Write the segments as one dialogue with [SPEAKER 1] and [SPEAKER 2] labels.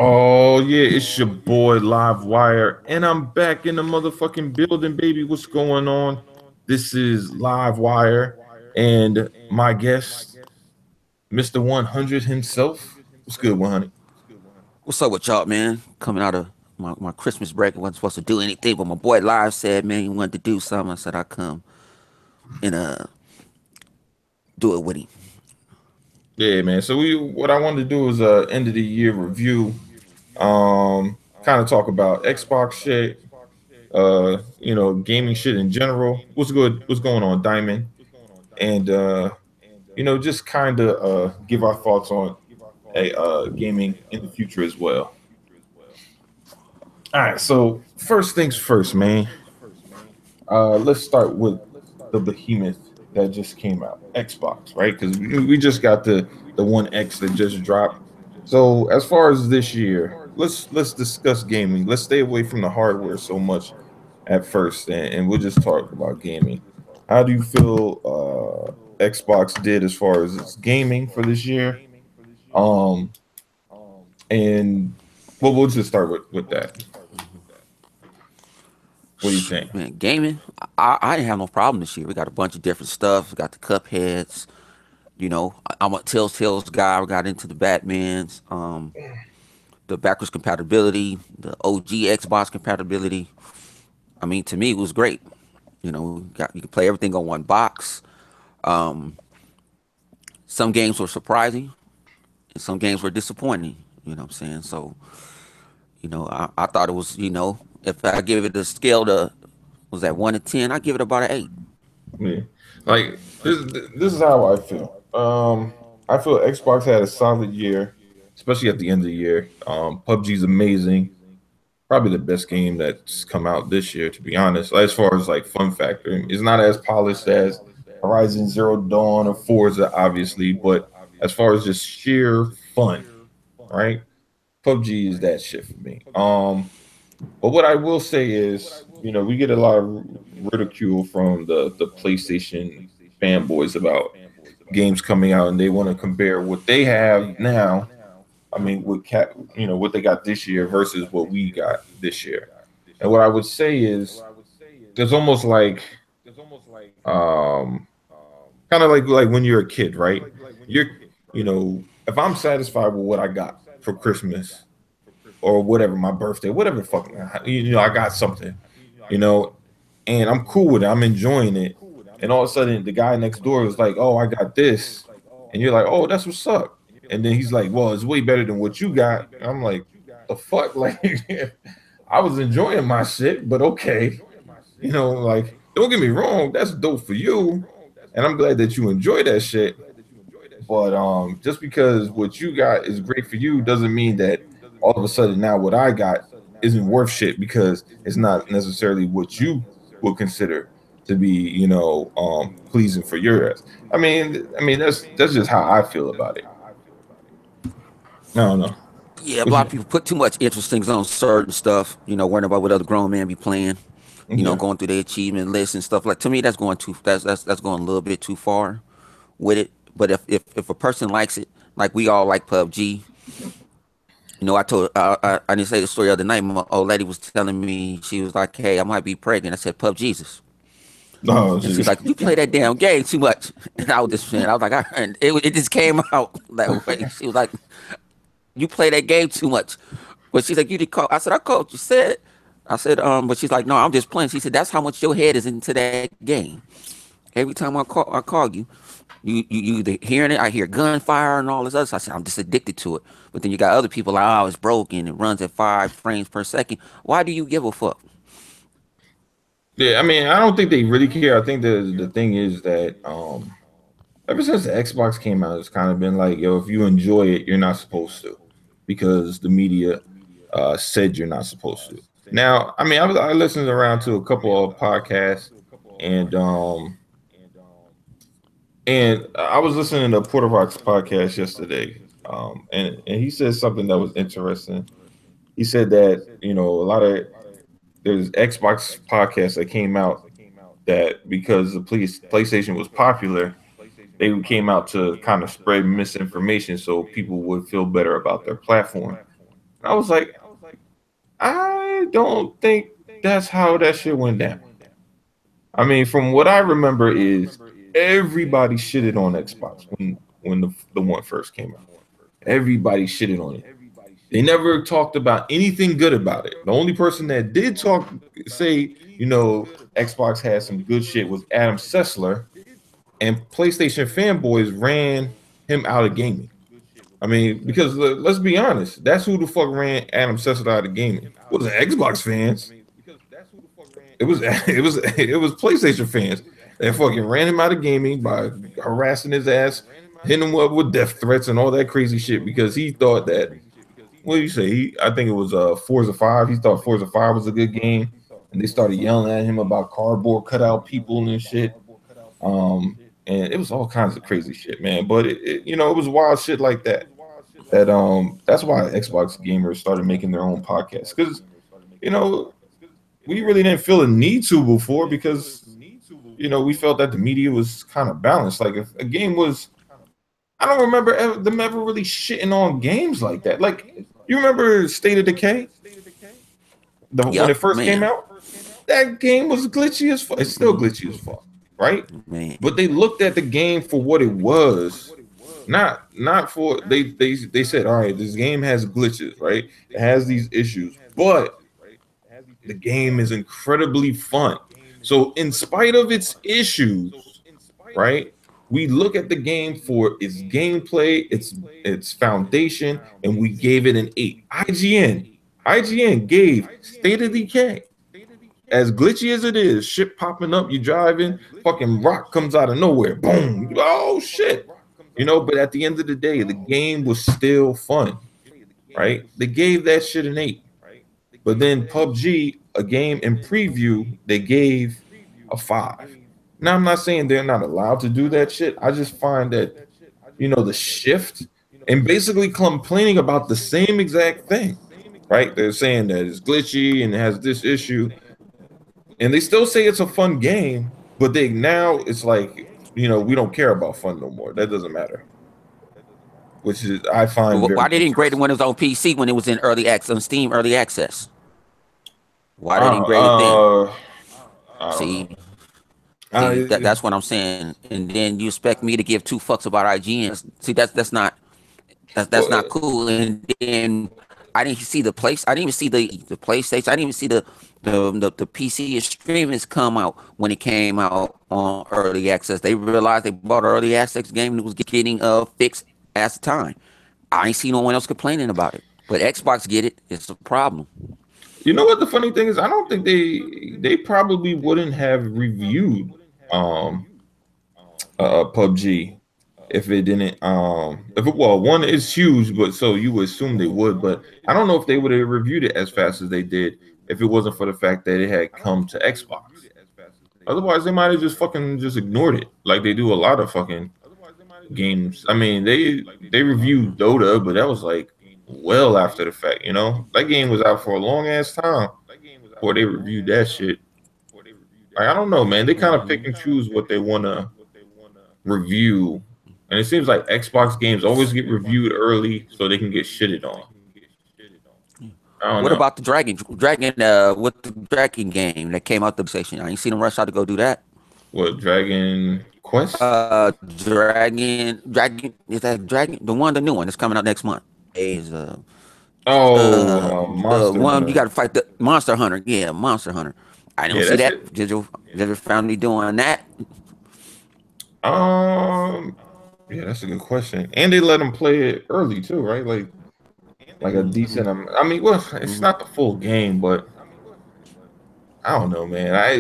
[SPEAKER 1] Oh yeah, it's your boy Live Wire, and I'm back in the motherfucking building, baby. What's going on? This is Live Wire, and my guest, Mr. 100 himself. What's good, 100?
[SPEAKER 2] What's up with y'all, man? Coming out of my Christmas break, I wasn't supposed to do anything, but my boy Live said, man, he wanted to do something. I said I'd come and do it with him.
[SPEAKER 1] Yeah, man. So what I wanted to do is end of the year review. Kind of talk about Xbox shit, gaming shit in general. What's good? What's going on, Diamond? And just kind of give our thoughts on gaming in the future as well. All right, so first things first, man. Let's start with the behemoth that just came out, Xbox, right? Because we just got the One X that just dropped. So as far as this year, let's discuss gaming. Let's stay away from the hardware so much at first, and we'll just talk about gaming. How do you feel Xbox did as far as its gaming for this year? Um, and well, we'll just start with that. What do you think?
[SPEAKER 2] Shoot, man, gaming. I didn't have no problem this year. We got a bunch of different stuff. We got the Cupheads. I'm a Telltale's guy. I got into the Batman's, the backwards compatibility, the OG Xbox compatibility. I mean, to me, it was great. You can play everything on one box. Um, some games were surprising, and some games were disappointing. You know what I'm saying? So, I thought it was, if I give it a scale to, was that 1 to 10, I give it about an 8.
[SPEAKER 1] Yeah. Like this is how I feel. I feel Xbox had a solid year, especially at the end of the year. PUBG's amazing. Probably the best game that's come out this year, to be honest. As far as like fun factor, it's not as polished as Horizon Zero Dawn or Forza, obviously, but as far as just sheer fun, right? PUBG is that shit for me. But what I will say is, we get a lot of ridicule from the PlayStation fanboys about games coming out, and they want to compare what they have now. I mean, what they got this year versus what we got this year. And what I would say is, there's almost like, um, kind of like when you're a kid, right? You're, if I'm satisfied with what I got for Christmas or whatever, my birthday, whatever, fucking, I got something, you know, and I'm cool with it. I'm enjoying it. And all of a sudden, the guy next door is like, "Oh, I got this," and you're like, "Oh, that's what's up." And then he's like, "Well, it's way better than what you got." And I'm like, "The fuck?" Like, I was enjoying my shit, but okay, like, don't get me wrong, that's dope for you, and I'm glad that you enjoy that shit. But just because what you got is great for you doesn't mean that all of a sudden now what I got isn't worth shit because it's not necessarily what you would consider to be, pleasing for your ass. I mean that's just how I feel about it. I don't know.
[SPEAKER 2] Yeah, a
[SPEAKER 1] What
[SPEAKER 2] lot
[SPEAKER 1] you
[SPEAKER 2] of people put too much interest on certain stuff. Worrying about what other grown men be playing.
[SPEAKER 1] yeah.
[SPEAKER 2] Going through their achievement lists and stuff. Like to me, that's going too. That's going a little bit too far with it. But if a person likes it, like we all like PUBG. I didn't say the story the other night. My old lady was telling me, she was like, "Hey, I might be pregnant." I said, "Pub Jesus,"
[SPEAKER 1] Oh
[SPEAKER 2] and she's
[SPEAKER 1] shit.
[SPEAKER 2] like, "You play that damn game too much." And I was just saying, I was like, and it just came out that way. She was like, "You play that game too much," but she's like, "You did call." I said, "I called. You said it." I said, but she's like, "No, I'm just playing." She said, "That's how much your head is into that game. Every time I call you, you either hearing it, I hear gunfire and all this other stuff." I said, "I'm just addicted to it." But then you got other people like, "Oh, it's broken. It runs at 5 frames per second." Why do you give a fuck?
[SPEAKER 1] Yeah, I mean, I don't think they really care. I think the thing is that ever since the Xbox came out, it's kind of been like, yo, if you enjoy it, you're not supposed to, because the media said you're not supposed to. Now, I mean, I listened around to a couple of podcasts, and I was listening to Porter Rock's podcast yesterday, and he said something that was interesting. He said that a lot of there's Xbox podcasts that came out that because the PlayStation was popular, they came out to kind of spread misinformation so people would feel better about their platform. I was like, I don't think that's how that shit went down. I mean, from what I remember is everybody shitted on Xbox when the one first came out. Everybody shitted on it. They never talked about anything good about it. The only person that did talk, say, Xbox had some good shit was Adam Sessler, and PlayStation fanboys ran him out of gaming. I mean, because let's be honest, that's who the fuck ran Adam Sessler out of gaming. It was Xbox fans. It was PlayStation fans that fucking ran him out of gaming by harassing his ass, hitting him up with death threats and all that crazy shit because he thought that what do you say? I think it was Forza 5. He thought Forza 5 was a good game, and they started yelling at him about cardboard cutout people and shit. And it was all kinds of crazy shit, man. But it was wild shit like that. That's why Xbox gamers started making their own podcasts because you know we really didn't feel a need to before because we felt that the media was kind of balanced. Like if a game was, I don't remember them ever really shitting on games like that. Like you remember State of Decay, when it
[SPEAKER 2] Yup,
[SPEAKER 1] first came
[SPEAKER 2] man,
[SPEAKER 1] out, that game was glitchy as fuck. It's still glitchy as fuck, right?
[SPEAKER 2] man.
[SPEAKER 1] But they looked at the game for what it was, not for they said, all right, this game has glitches, right? It has these issues, but the game is incredibly fun. So in spite of its issues, right? We look at the game for its gameplay, its foundation, and we gave it an 8. IGN gave State of Decay, as glitchy as it is, shit popping up, you driving, fucking rock comes out of nowhere, boom, oh shit. But at the end of the day, the game was still fun, right? They gave that shit an 8. But then PUBG, a game in preview, they gave a 5. Now I'm not saying they're not allowed to do that shit. I just find that the shift and basically complaining about the same exact thing, right? They're saying that it's glitchy and it has this issue, and they still say it's a fun game, but they now it's like we don't care about fun no more. That doesn't matter, which is I find
[SPEAKER 2] Why
[SPEAKER 1] very
[SPEAKER 2] they didn't grade it
[SPEAKER 1] interesting.
[SPEAKER 2] when it was on PC when it was in early access on Steam early access? Why they
[SPEAKER 1] I
[SPEAKER 2] didn't grade it then?
[SPEAKER 1] I don't know.
[SPEAKER 2] See, see
[SPEAKER 1] I
[SPEAKER 2] that's what I'm saying. And then you expect me to give two fucks about IGN? See, that's not
[SPEAKER 1] well,
[SPEAKER 2] cool. And then I didn't see the place. I didn't even see the PlayStation. I didn't even see the PC streamings come out when it came out on early access. They realized they bought an early access game and it was getting fixed at the time. I ain't see no one else complaining about it. But Xbox get it. It's a problem.
[SPEAKER 1] you know what the funny thing is? I don't think they probably wouldn't have reviewed um PUBG if it didn't if it well one is huge, but so you would assume they would, but I don't know if they would have reviewed it as fast as they did if it wasn't for the fact that it had come to Xbox. Otherwise, they might have just fucking just ignored it, like they do a lot of fucking games. I mean, they reviewed Dota, but that was like well after the fact. That game was out for a long ass time before they reviewed that shit. Like, I don't know, man. They kind of pick and choose what they want to review, and it seems like Xbox games always get reviewed early so they can get shitted on. I don't
[SPEAKER 2] What
[SPEAKER 1] know.
[SPEAKER 2] about the with the Dragon game that came out the station? I ain't seen them rush out to go do that.
[SPEAKER 1] What Dragon Quest?
[SPEAKER 2] Dragon is that Dragon the new one that's coming out next month is
[SPEAKER 1] Oh,
[SPEAKER 2] the
[SPEAKER 1] Monster
[SPEAKER 2] one you got
[SPEAKER 1] Hunter.
[SPEAKER 2] to fight the Monster Hunter. Yeah, Monster Hunter. I don't
[SPEAKER 1] Yeah,
[SPEAKER 2] see
[SPEAKER 1] that
[SPEAKER 2] that.
[SPEAKER 1] shit.
[SPEAKER 2] Did you found me doing that?
[SPEAKER 1] Um, yeah, that's a good question. And they let them play it early too, right? Like a decent. I mean, well, it's not the full game, but I don't know, man. I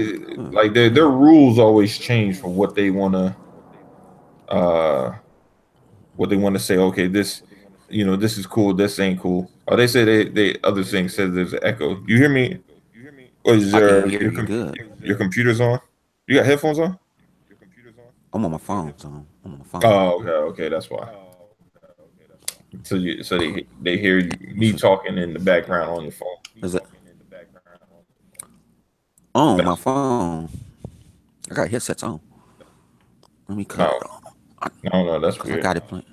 [SPEAKER 1] like their rules always change for uh what they want to say. Okay, this is cool. This ain't cool. Oh, they say they other things says there's an echo. You hear me? Or is
[SPEAKER 2] I can
[SPEAKER 1] your
[SPEAKER 2] hear you good.
[SPEAKER 1] your computer's on? You got headphones on?
[SPEAKER 2] I'm on my phone, so I'm on my phone.
[SPEAKER 1] Oh, okay, that's why. So they hear me talking in the background on your phone.
[SPEAKER 2] Is it on my phone? I got headsets on. Let me cut
[SPEAKER 1] No,
[SPEAKER 2] it on
[SPEAKER 1] no, that's
[SPEAKER 2] because I
[SPEAKER 1] weird.
[SPEAKER 2] got it playing.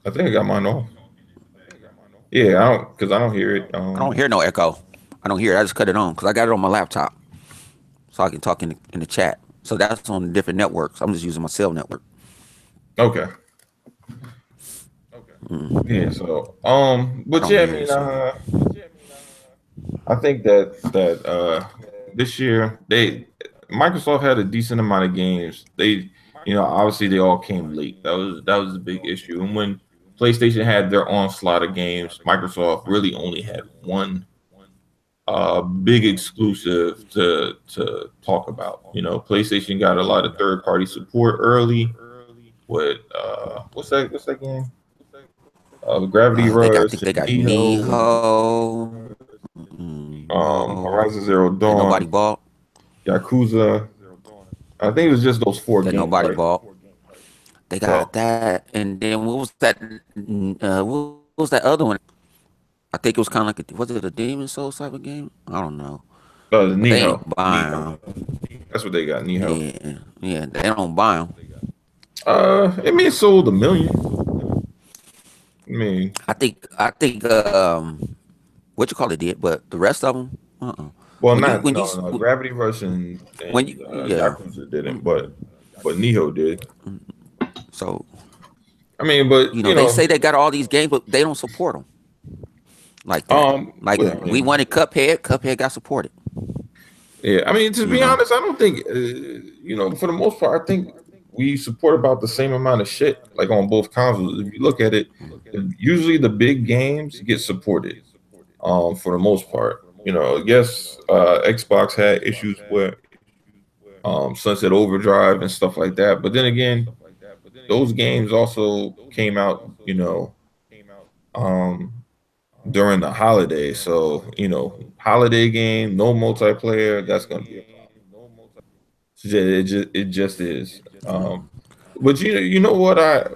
[SPEAKER 1] I think I got mine off. Yeah, I don't because I don't hear it.
[SPEAKER 2] I don't hear no echo. I don't hear it. I just cut it on because I got it on my laptop, so I can talk in the chat. So that's on different networks. I'm just using my cell network.
[SPEAKER 1] Okay.
[SPEAKER 2] Mm,
[SPEAKER 1] Yeah. So
[SPEAKER 2] I
[SPEAKER 1] but
[SPEAKER 2] don't
[SPEAKER 1] yeah, I
[SPEAKER 2] hear it.
[SPEAKER 1] mean,
[SPEAKER 2] So
[SPEAKER 1] I think that this year Microsoft had a decent amount of games. They, obviously they all came late. That was a big issue. And when PlayStation had their onslaught of games, Microsoft really only had one big exclusive to talk about. PlayStation got a lot of third party support early with what's that game? Gravity
[SPEAKER 2] I
[SPEAKER 1] Rush
[SPEAKER 2] think they
[SPEAKER 1] and
[SPEAKER 2] got
[SPEAKER 1] Neo and
[SPEAKER 2] Neho.
[SPEAKER 1] Horizon
[SPEAKER 2] No,
[SPEAKER 1] Zero
[SPEAKER 2] that nobody
[SPEAKER 1] Dawn,
[SPEAKER 2] bought.
[SPEAKER 1] Yakuza. I think it was just those four
[SPEAKER 2] That
[SPEAKER 1] games,
[SPEAKER 2] nobody
[SPEAKER 1] right?
[SPEAKER 2] bought. They got
[SPEAKER 1] So
[SPEAKER 2] that, and then what was that? What was that other one? I think it was kind of like was it a Demon Souls type of game? I don't know,
[SPEAKER 1] the
[SPEAKER 2] but they
[SPEAKER 1] Neo,
[SPEAKER 2] ain't buying
[SPEAKER 1] Neo.
[SPEAKER 2] them.
[SPEAKER 1] That's what they got, Neo.
[SPEAKER 2] Yeah, they don't buy them.
[SPEAKER 1] It may have sold 1 million. I mean,
[SPEAKER 2] I think what you call it did, but the rest of them,
[SPEAKER 1] well,
[SPEAKER 2] when you
[SPEAKER 1] not
[SPEAKER 2] when you
[SPEAKER 1] no, no. Gravity Rush and
[SPEAKER 2] when you yeah,
[SPEAKER 1] Yakuza didn't, but Neo did.
[SPEAKER 2] so
[SPEAKER 1] I mean, but
[SPEAKER 2] they say they got all these games, but they don't support them like that. Like
[SPEAKER 1] well, I
[SPEAKER 2] we
[SPEAKER 1] mean,
[SPEAKER 2] wanted Cuphead, Cuphead got supported.
[SPEAKER 1] yeah. I mean, to
[SPEAKER 2] You
[SPEAKER 1] be
[SPEAKER 2] know,
[SPEAKER 1] honest, I don't think for the most part, I think we support about the same amount of shit like on both consoles. If you look at it, usually the big games get supported. For the most part. Yes, Xbox had issues with Sunset Overdrive and stuff like that, but then again, those games also came out, um, during the holidays. So, holiday game, no multiplayer, that's gonna be a problem. It just is. But you know what I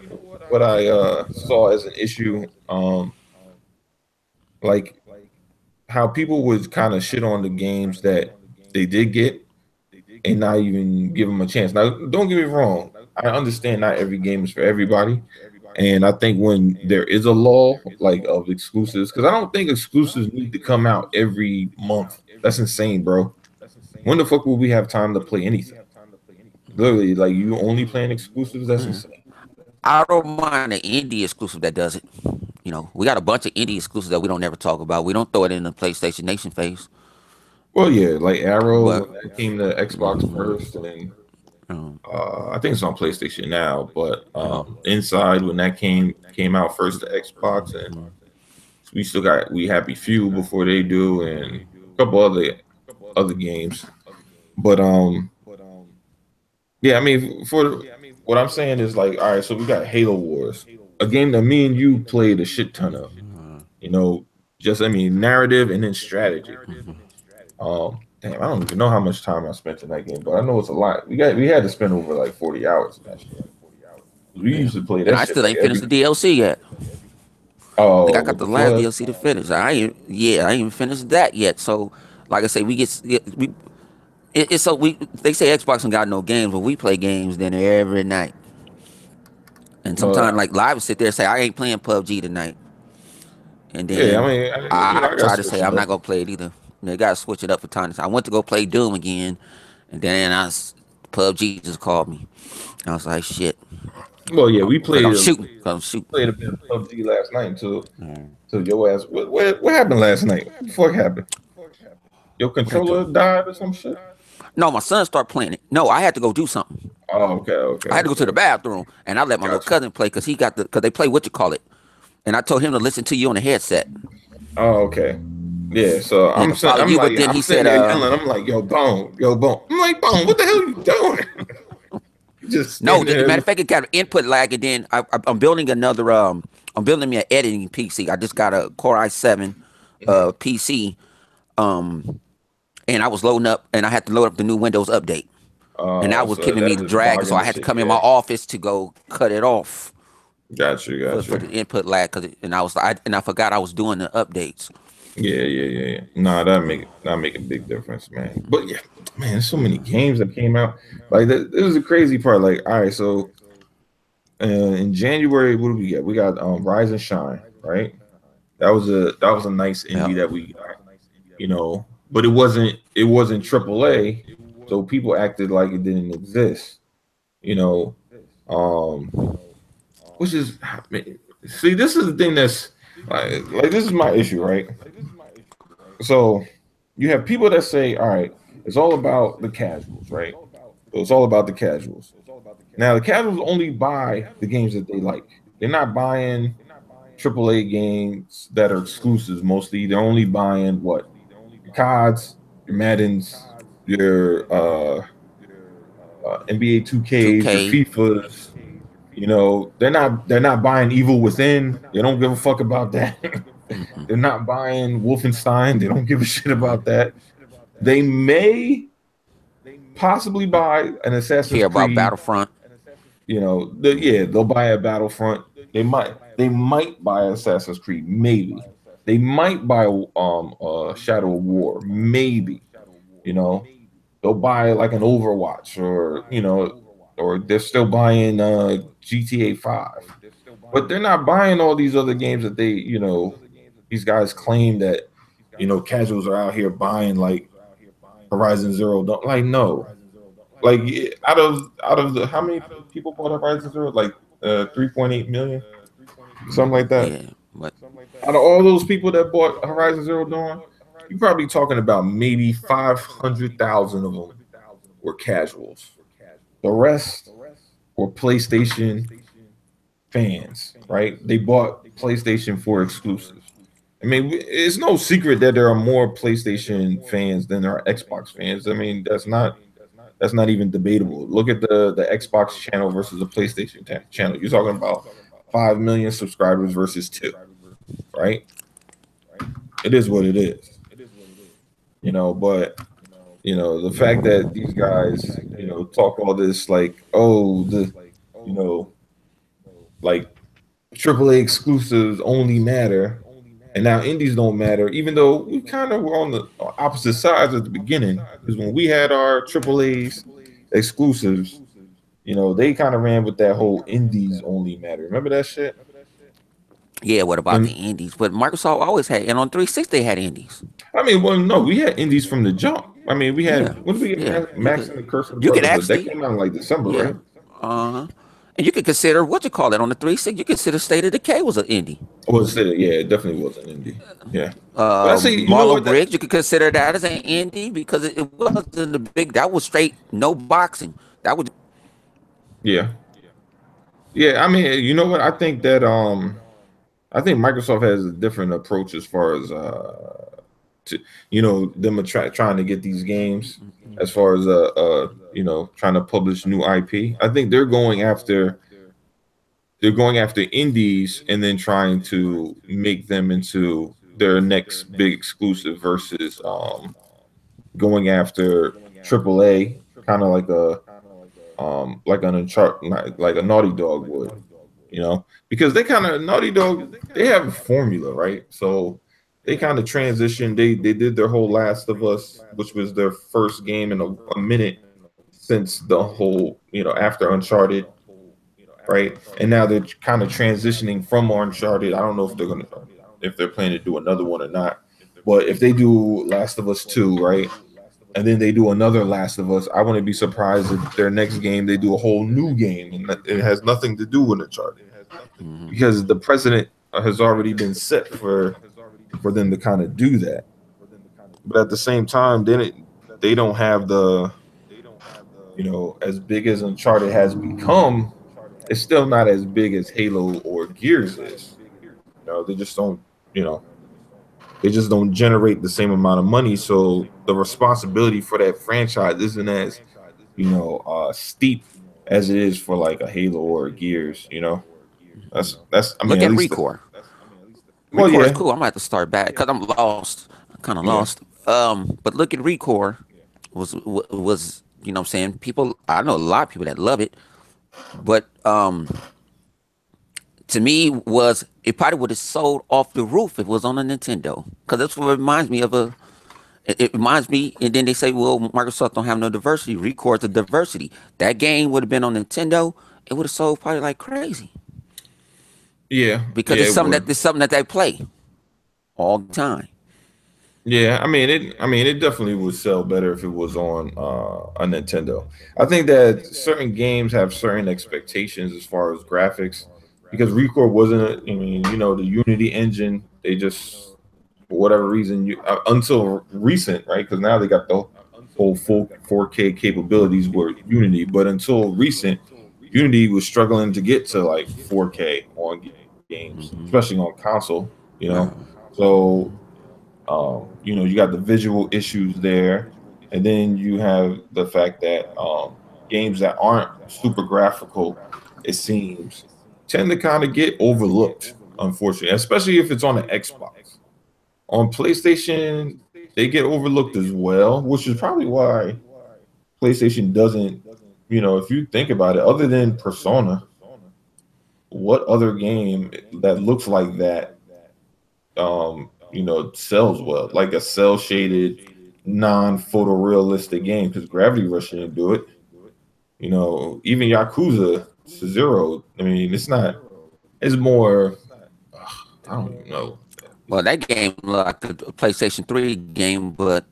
[SPEAKER 1] saw as an issue, like how people would kind of shit on the games that they did get and not even give them a chance. Now, don't get me wrong. I understand not every game is for everybody. And I think when there is a law like of exclusives, because I don't think exclusives need to come out every month. That's insane, bro. When the fuck will we have time to play anything? Literally, like you only playing exclusives. That's insane.
[SPEAKER 2] I don't mind the indie exclusive that does it. We got a bunch of indie exclusives that we don't ever talk about. We don't throw it in the PlayStation Nation phase,
[SPEAKER 1] Well, yeah, like Arrow
[SPEAKER 2] but
[SPEAKER 1] when that came to Xbox first, and
[SPEAKER 2] um,
[SPEAKER 1] I think it's on PlayStation now. But Inside when that came out first to Xbox, and we still got We Happy Few before they do, and a couple other games. But yeah, I mean, what I'm saying is like, all right, so we got Halo Wars, a game that me and you played a shit ton of. You know, just I mean, narrative and then strategy. Damn, I don't even know how much time I spent in that game, but I know it's a lot. We had to spend over like 40 hours in that shit. We
[SPEAKER 2] yeah.
[SPEAKER 1] used to play
[SPEAKER 2] And
[SPEAKER 1] that
[SPEAKER 2] I
[SPEAKER 1] shit
[SPEAKER 2] still
[SPEAKER 1] like
[SPEAKER 2] ain't finished
[SPEAKER 1] every.
[SPEAKER 2] the DLC yet. I think
[SPEAKER 1] Oh,
[SPEAKER 2] I got
[SPEAKER 1] with the
[SPEAKER 2] the last
[SPEAKER 1] flood.
[SPEAKER 2] DLC to finish. I ain't even finished that yet. So, like I say, it's so we they say Xbox ain't got no games, but we play games then every night. And sometimes
[SPEAKER 1] Well,
[SPEAKER 2] like live sit there and say I ain't playing PUBG tonight, and
[SPEAKER 1] yeah, I
[SPEAKER 2] then
[SPEAKER 1] mean,
[SPEAKER 2] I
[SPEAKER 1] I got
[SPEAKER 2] try to say
[SPEAKER 1] switched
[SPEAKER 2] I'm
[SPEAKER 1] up.
[SPEAKER 2] not gonna play it either. They gotta switch it up for time to time. I went to go play Doom again, and then PUBG just called me. I was like, shit,
[SPEAKER 1] Well, yeah, we
[SPEAKER 2] because
[SPEAKER 1] played
[SPEAKER 2] I'm shooting.
[SPEAKER 1] played a bit of PUBG last night until your ass. What happened last night? What the fuck happened? Your
[SPEAKER 2] What I do?
[SPEAKER 1] controller died or some shit?
[SPEAKER 2] No, my son started playing it. No, I had to go do something.
[SPEAKER 1] Oh, okay, okay,
[SPEAKER 2] I had to go to the
[SPEAKER 1] okay.
[SPEAKER 2] bathroom, and I let my little
[SPEAKER 1] Gotcha.
[SPEAKER 2] cousin play because they play what you call it, and I told him to listen to you on the headset
[SPEAKER 1] Oh, okay. Yeah, so
[SPEAKER 2] and to follow you. But then
[SPEAKER 1] I'm
[SPEAKER 2] he
[SPEAKER 1] sitting
[SPEAKER 2] said,
[SPEAKER 1] there yelling. I'm like, yo, Bone, yo, Bone. I'm like, Bone, what the hell you doing? You just
[SPEAKER 2] no.
[SPEAKER 1] stand there.
[SPEAKER 2] Matter of fact, it got input lag, and then I'm building another. I'm building me an editing PC. I just got a Core i7 PC, and I was loading up, and I had to load up the new Windows update, and that was
[SPEAKER 1] So
[SPEAKER 2] giving me
[SPEAKER 1] that's
[SPEAKER 2] the
[SPEAKER 1] just
[SPEAKER 2] drag, so
[SPEAKER 1] bogging
[SPEAKER 2] I
[SPEAKER 1] the
[SPEAKER 2] had to
[SPEAKER 1] shit.
[SPEAKER 2] come in my
[SPEAKER 1] Yeah,
[SPEAKER 2] office to go cut it off
[SPEAKER 1] got you, got
[SPEAKER 2] for
[SPEAKER 1] you.
[SPEAKER 2] the input lag. And I forgot I was doing the updates.
[SPEAKER 1] Yeah, yeah, yeah, yeah. Nah, that make a big difference, man. But yeah, man, there's so many games that came out. Like this is the crazy part. Like, all right, so in January, what do we get? We got Rise and Shine, right? That was a nice
[SPEAKER 2] Yeah.
[SPEAKER 1] indie that we got, but it wasn't AAA, so people acted like it didn't exist, you know. Um, which is, man, see, this is the thing that's like this is my issue, right? So you have people that say, all right, it's all about the casuals, right? So it's all about the casuals. Now the casuals only buy the games that they like. They're not buying AAA games that are exclusives mostly. They're only buying what? Your CODs, your Maddens, your NBA 2Ks, your
[SPEAKER 2] 2K.
[SPEAKER 1] FIFAs. They're not buying Evil Within. They don't give a fuck about that.
[SPEAKER 2] Mm-mm.
[SPEAKER 1] They're not buying Wolfenstein. They don't give a shit about that. They may possibly buy an Assassin's
[SPEAKER 2] Care about
[SPEAKER 1] Creed.
[SPEAKER 2] Battlefront.
[SPEAKER 1] Yeah, they'll buy a Battlefront. They might buy Assassin's Creed, maybe. They might buy Shadow of War, maybe. You know, they'll buy like an Overwatch, or they're still buying GTA 5. But they're not buying all these other games that these guys claim that casuals are out here buying, like Horizon Zero Dawn. Like, no. Like, out of the how many people bought Horizon Zero? Like 3.8 million, something like that.
[SPEAKER 2] Yeah, but
[SPEAKER 1] Out of all those people that bought Horizon Zero Dawn, you're probably talking about maybe 500,000 of them were casuals. The rest were PlayStation fans, right? They bought PlayStation 4 exclusives. I mean, it's no secret that there are more PlayStation fans than there are Xbox fans. I mean, that's not even debatable. Look at the Xbox channel versus the PlayStation channel. You're talking about 5 million subscribers versus two, right? It is what it is, But the fact that these guys, talk all this like, oh, you know, like AAA exclusives only matter, and now indies don't matter, even though we kind of were on the opposite sides at the beginning. Because when we had our AAA's exclusives, they kind of ran with that whole indies only matter. Remember that shit?
[SPEAKER 2] yeah, what about the
[SPEAKER 1] And
[SPEAKER 2] indies? But Microsoft always had, and on 360 they had indies.
[SPEAKER 1] I mean, well, no, we had indies from the jump. I mean, we
[SPEAKER 2] Yeah,
[SPEAKER 1] had what did we get?
[SPEAKER 2] yeah.
[SPEAKER 1] Max and the Curse of the
[SPEAKER 2] You could
[SPEAKER 1] Brotherhood. That
[SPEAKER 2] actually,
[SPEAKER 1] came out in like December,
[SPEAKER 2] yeah,
[SPEAKER 1] right?
[SPEAKER 2] and you could consider what you call it on the 360. You consider State of Decay was an indie.
[SPEAKER 1] Well, yeah, it definitely was an indie. Yeah, but I say, you know
[SPEAKER 2] Marlow
[SPEAKER 1] what?
[SPEAKER 2] Briggs, you could consider that as an indie because it wasn't a big. That was straight no boxing. That was
[SPEAKER 1] Yeah, yeah. I mean, you know what? I think Microsoft has a different approach as far as to them trying to get these games, as far as trying to publish new IP. I think they're going after indies and then trying to make them into their next big exclusive versus going after AAA, kind of like an Uncharted, like a Naughty Dog would, because they kind of Naughty Dog, they have a formula, right? So they kind of transitioned. They did their whole Last of Us, which was their first game in a minute since the whole, after Uncharted, right? And now they're kind of transitioning from Uncharted. I don't know if they're planning to do another one or not. But if they do Last of Us 2, right? And then they do another Last of Us, I wouldn't be surprised if their next game they do a whole new game and it has nothing to do with Uncharted,
[SPEAKER 2] mhm.
[SPEAKER 1] because the precedent has already been set for them to kind of do that. But at the same time, then they don't have as big as Uncharted has become. It's still not as big as Halo or Gears is. They just don't. You know, they just don't generate the same amount of money. So the responsibility for that franchise isn't as steep as it is for like a Halo or a Gears. That's. I mean,
[SPEAKER 2] Look
[SPEAKER 1] at
[SPEAKER 2] at
[SPEAKER 1] least.
[SPEAKER 2] Recore.
[SPEAKER 1] Well,
[SPEAKER 2] Recore is
[SPEAKER 1] yeah,
[SPEAKER 2] cool. I'm gonna have to start back because I'm lost. I'm kind of
[SPEAKER 1] yeah,
[SPEAKER 2] lost. But look at Recore was you know what I'm saying, people. I know a lot of people that love it, but to me was it probably would have sold off the roof if it was on a Nintendo because that's what it reminds me of a. It reminds me, and then they say, "Well, Microsoft don't have no diversity. Record the diversity." That game would have been on Nintendo. it would have sold probably like crazy
[SPEAKER 1] Yeah,
[SPEAKER 2] because
[SPEAKER 1] yeah, it would.
[SPEAKER 2] it's something that they play all the time.
[SPEAKER 1] Yeah, I mean it definitely would sell better if it was on a Nintendo. I think that certain games have certain expectations as far as graphics because Record wasn't, I mean, the Unity engine, they just for whatever reason until recent, right? Cuz now they got the whole full 4K capabilities with Unity, but until recent Unity was struggling to get to like 4K on games, especially on console, you know. So you got the visual issues there, and then you have the fact that games that aren't super graphical, it seems, tend to kind of get overlooked, unfortunately, especially if it's on the Xbox. On PlayStation, they get overlooked as well, which is probably why PlayStation doesn't, if you think about it, other than Persona, what other game that looks like that sells well, like a cell shaded, non photorealistic game, because Gravity Rush didn't do it. Even Yakuza Zero. I mean, it's not. It's more. I don't even know.
[SPEAKER 2] Well, that game looked like a PlayStation 3 game, but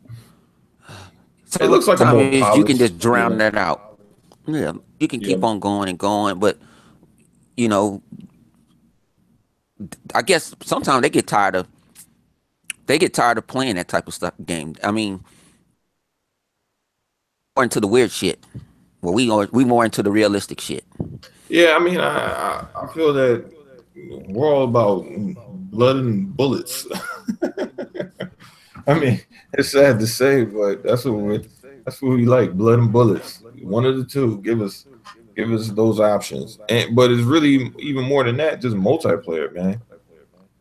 [SPEAKER 1] It looks like a
[SPEAKER 2] sometimes
[SPEAKER 1] more
[SPEAKER 2] you can just
[SPEAKER 1] polished.
[SPEAKER 2] drown
[SPEAKER 1] Yeah,
[SPEAKER 2] that out. Yeah, you can
[SPEAKER 1] yeah,
[SPEAKER 2] keep on going and going, but you know, I guess sometimes they get tired of playing that type of stuff game. I mean, more into the weird shit. Well, we more into the realistic shit.
[SPEAKER 1] yeah. I mean, I feel that we're all about blood and bullets. I mean, it's sad to say, but that's what we like, blood and bullets. One of the two. Give us those options. And but it's really even more than that, just multiplayer, man.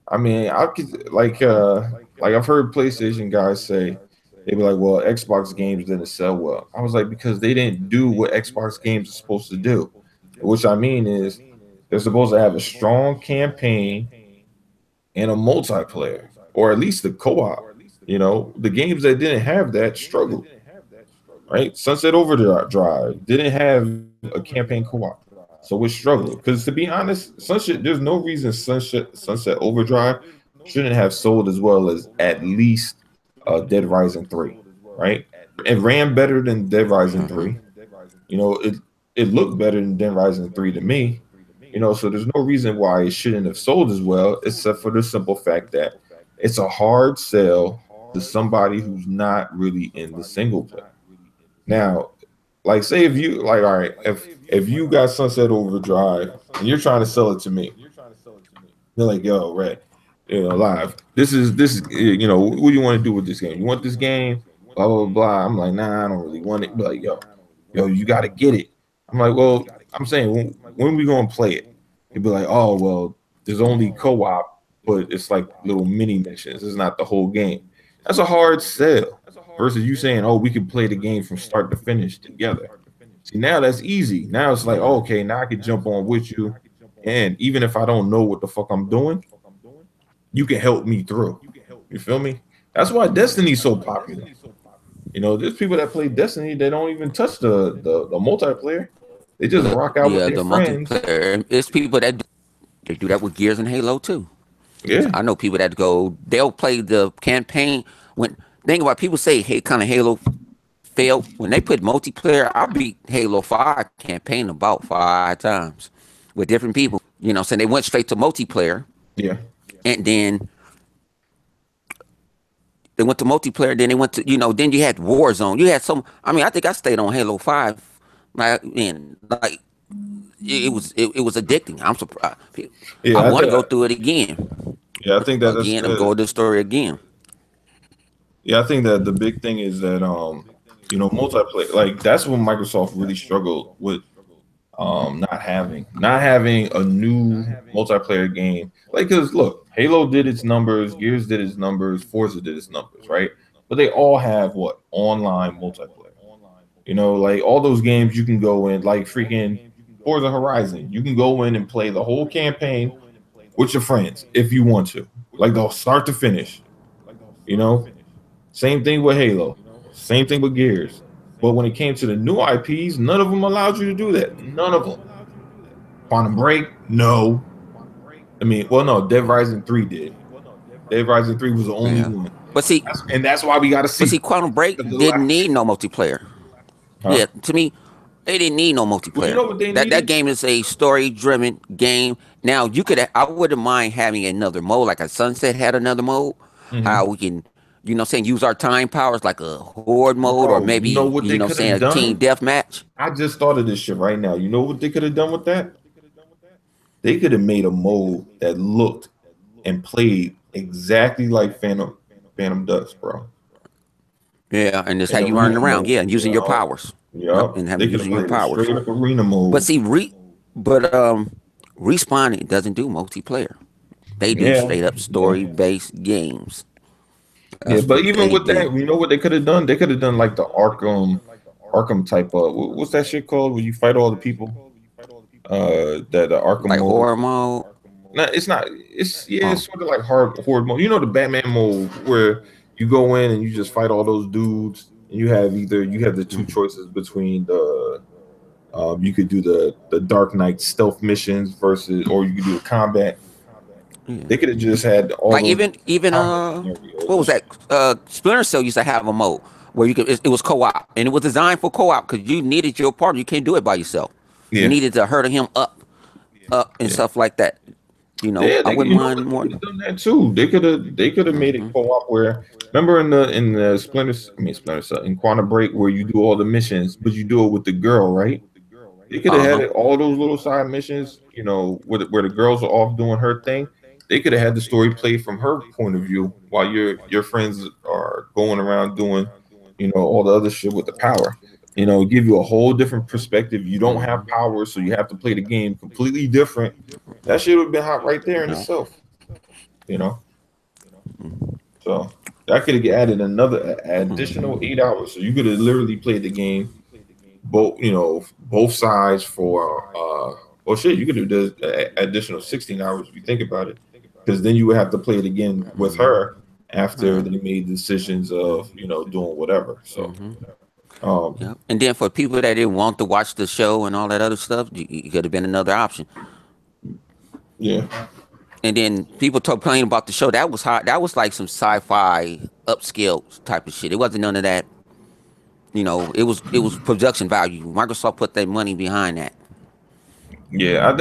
[SPEAKER 1] I mean, I could like I've heard PlayStation guys say they be like, well, Xbox games didn't sell well. I was like, because they didn't do what Xbox games are supposed to do. Which I mean is they're supposed to have a strong campaign and a multiplayer, or at least the co-op. The games that didn't have that struggled, right? Sunset Overdrive didn't have a campaign co-op, so it struggled. Because to be honest, Sunset, there's no reason Sunset Overdrive shouldn't have sold as well as at least Dead Rising 3, right? It ran better than Dead Rising
[SPEAKER 2] Uh-huh.
[SPEAKER 1] 3. It looked better than Dead Rising 3 to me. So there's no reason why it shouldn't have sold as well, except for the simple fact that it's a hard sell to somebody who's not really in the single player. Now, like say if you like, all right, if you got Sunset Overdrive and you're trying to sell it to me, they're like, yo, Red, live. This is what do you want to do with this game? You want this game? Blah blah blah. I'm like, nah, I don't really want it. Be like, yo, you got to get it. I'm like, well, I'm saying when we gonna play it? He'd be like, oh well, there's only co-op, but it's like little mini missions. It's not the whole game. That's a hard sell. Versus you saying, oh, we can play the game from start to finish together. See, now that's easy. Now it's like,
[SPEAKER 2] Yeah.
[SPEAKER 1] oh, okay, now I can jump on with you. And even if I don't know what the fuck I'm doing, you can help me through. You feel me? That's why Destiny's so popular. There's people that play Destiny that don't even touch the multiplayer. They just rock out with
[SPEAKER 2] Yeah,
[SPEAKER 1] their
[SPEAKER 2] the
[SPEAKER 1] friends.
[SPEAKER 2] multiplayer. It's people that they do that with Gears and Halo too.
[SPEAKER 1] Yeah,
[SPEAKER 2] I know people that they'll play the campaign when think about people say hey kind of Halo failed when they put multiplayer. I beat Halo 5 campaign about 5 times with different people. So they went straight to multiplayer,
[SPEAKER 1] yeah,
[SPEAKER 2] and then they went to multiplayer. Then they went to then you had Warzone. You had some. I mean, I think I stayed on Halo 5. Like and like it was addicting. I'm surprised. I
[SPEAKER 1] yeah.
[SPEAKER 2] want to go through it again,
[SPEAKER 1] I think that that's
[SPEAKER 2] again, and
[SPEAKER 1] good.
[SPEAKER 2] go to the story again.
[SPEAKER 1] Yeah, I think that the big thing is that multiplayer, like that's when Microsoft really struggled with not having a new multiplayer game. Like, cause look, Halo did its numbers, Gears did its numbers, Forza did its numbers, right? But they all have what online multiplayer. Like all those games you can go in, like freaking Forza Horizon. You can go in and play the whole campaign with your friends if you want to, like the start to finish. You know, Same thing with Halo, same thing with Gears. But when it came to the new IPs, none of them allowed you to do that. None of them. Quantum Break, no. I mean, well, no, Dead Rising 3 did. Dead Rising 3 was the only
[SPEAKER 2] Yeah,
[SPEAKER 1] one.
[SPEAKER 2] but see,
[SPEAKER 1] And that's why we got a
[SPEAKER 2] but see,
[SPEAKER 1] sequel.
[SPEAKER 2] Quantum Break
[SPEAKER 1] Because the
[SPEAKER 2] didn't
[SPEAKER 1] last
[SPEAKER 2] need no
[SPEAKER 1] sequel.
[SPEAKER 2] multiplayer.
[SPEAKER 1] Huh?
[SPEAKER 2] Yeah, to me, they didn't need no
[SPEAKER 1] Well, you
[SPEAKER 2] multiplayer.
[SPEAKER 1] know what they
[SPEAKER 2] That
[SPEAKER 1] needed?
[SPEAKER 2] game is a story driven game. Now you could, I wouldn't mind having another mode, like a Sunset had another mode. How
[SPEAKER 1] Hmm.
[SPEAKER 2] we can, saying use our time powers like a horde mode, or
[SPEAKER 1] Bro, you know
[SPEAKER 2] maybe
[SPEAKER 1] what they could
[SPEAKER 2] saying
[SPEAKER 1] have
[SPEAKER 2] a team
[SPEAKER 1] done?
[SPEAKER 2] deathmatch.
[SPEAKER 1] I just thought of this shit right now. You know what they could have done with that? They could have made a mode that looked and played exactly like Phantom Dust, bro.
[SPEAKER 2] Yeah, and that's how
[SPEAKER 1] An
[SPEAKER 2] you running
[SPEAKER 1] arena
[SPEAKER 2] around.
[SPEAKER 1] mode.
[SPEAKER 2] Yeah, and using your
[SPEAKER 1] Yup.
[SPEAKER 2] powers. Yep,
[SPEAKER 1] Yup.
[SPEAKER 2] and having
[SPEAKER 1] They could have
[SPEAKER 2] using your
[SPEAKER 1] played a
[SPEAKER 2] powers.
[SPEAKER 1] straight up arena
[SPEAKER 2] But
[SPEAKER 1] mode.
[SPEAKER 2] see, but respawn it doesn't do multiplayer. They do
[SPEAKER 1] Yeah.
[SPEAKER 2] straight up
[SPEAKER 1] Yeah.
[SPEAKER 2] story based games.
[SPEAKER 1] Yeah.
[SPEAKER 2] That's
[SPEAKER 1] But
[SPEAKER 2] what
[SPEAKER 1] even
[SPEAKER 2] they
[SPEAKER 1] with that,
[SPEAKER 2] do.
[SPEAKER 1] you know what they could have done? They could have done like the Arkham type of what's that shit called where you fight all the people? That the Arkham
[SPEAKER 2] Like
[SPEAKER 1] mode.
[SPEAKER 2] horror mode.
[SPEAKER 1] No, it's not. It's yeah,
[SPEAKER 2] Oh.
[SPEAKER 1] it's sort of like horde mode. You know the Batman mode where you go in and you just fight all those dudes, and you have the two
[SPEAKER 2] Mhm.
[SPEAKER 1] choices between the you could do the Dark Knight stealth missions versus, or you could do the combat.
[SPEAKER 2] Yeah.
[SPEAKER 1] They could have just had all
[SPEAKER 2] Like
[SPEAKER 1] those
[SPEAKER 2] even
[SPEAKER 1] combat scenarios
[SPEAKER 2] what
[SPEAKER 1] and
[SPEAKER 2] was
[SPEAKER 1] shit.
[SPEAKER 2] that? Splinter Cell used to have a mode where you could it was co-op and it was designed for co-op because you needed your partner. You can't do it by yourself. You
[SPEAKER 1] Yeah,
[SPEAKER 2] needed to herd him up and
[SPEAKER 1] yeah,
[SPEAKER 2] stuff like that.
[SPEAKER 1] yeah.
[SPEAKER 2] I
[SPEAKER 1] They,
[SPEAKER 2] wouldn't
[SPEAKER 1] you know
[SPEAKER 2] mind
[SPEAKER 1] what, they
[SPEAKER 2] more.
[SPEAKER 1] could have done that too. They could have made it
[SPEAKER 2] Mm-hmm.
[SPEAKER 1] co-op where, remember in the Splinter Cell in Quantum Break where you do all the missions, but you do it with the girl, right? They could have
[SPEAKER 2] Uh
[SPEAKER 1] had
[SPEAKER 2] huh.
[SPEAKER 1] it, all those little side missions, where the girls are off doing her thing. They could have had the story played from her point of view while your friends are going around doing, all the other shit with the power. Give you a whole different perspective. You don't have
[SPEAKER 2] Mm-hmm.
[SPEAKER 1] power, so you have to play the game completely different. That shit would have been hot right there in
[SPEAKER 2] Yeah.
[SPEAKER 1] itself. You know, so that could have added another additional
[SPEAKER 2] Mm-hmm.
[SPEAKER 1] 8 hours, so you could have literally played the game both sides for well shit, you could do the additional 16 hours if you think about it, because then you would have to play it again with
[SPEAKER 2] Mm-hmm.
[SPEAKER 1] her after
[SPEAKER 2] Yeah.
[SPEAKER 1] they made decisions of doing whatever. So
[SPEAKER 2] Mm-hmm.
[SPEAKER 1] um
[SPEAKER 2] Yeah. And then for people that didn't want to watch the show and all that other stuff, you could have been another option.
[SPEAKER 1] yeah,
[SPEAKER 2] And then people talk playing about the show. That was hot. That was like some sci-fi upscale type of shit. It wasn't none of that. It was production value. Microsoft put their money behind that.
[SPEAKER 1] yeah,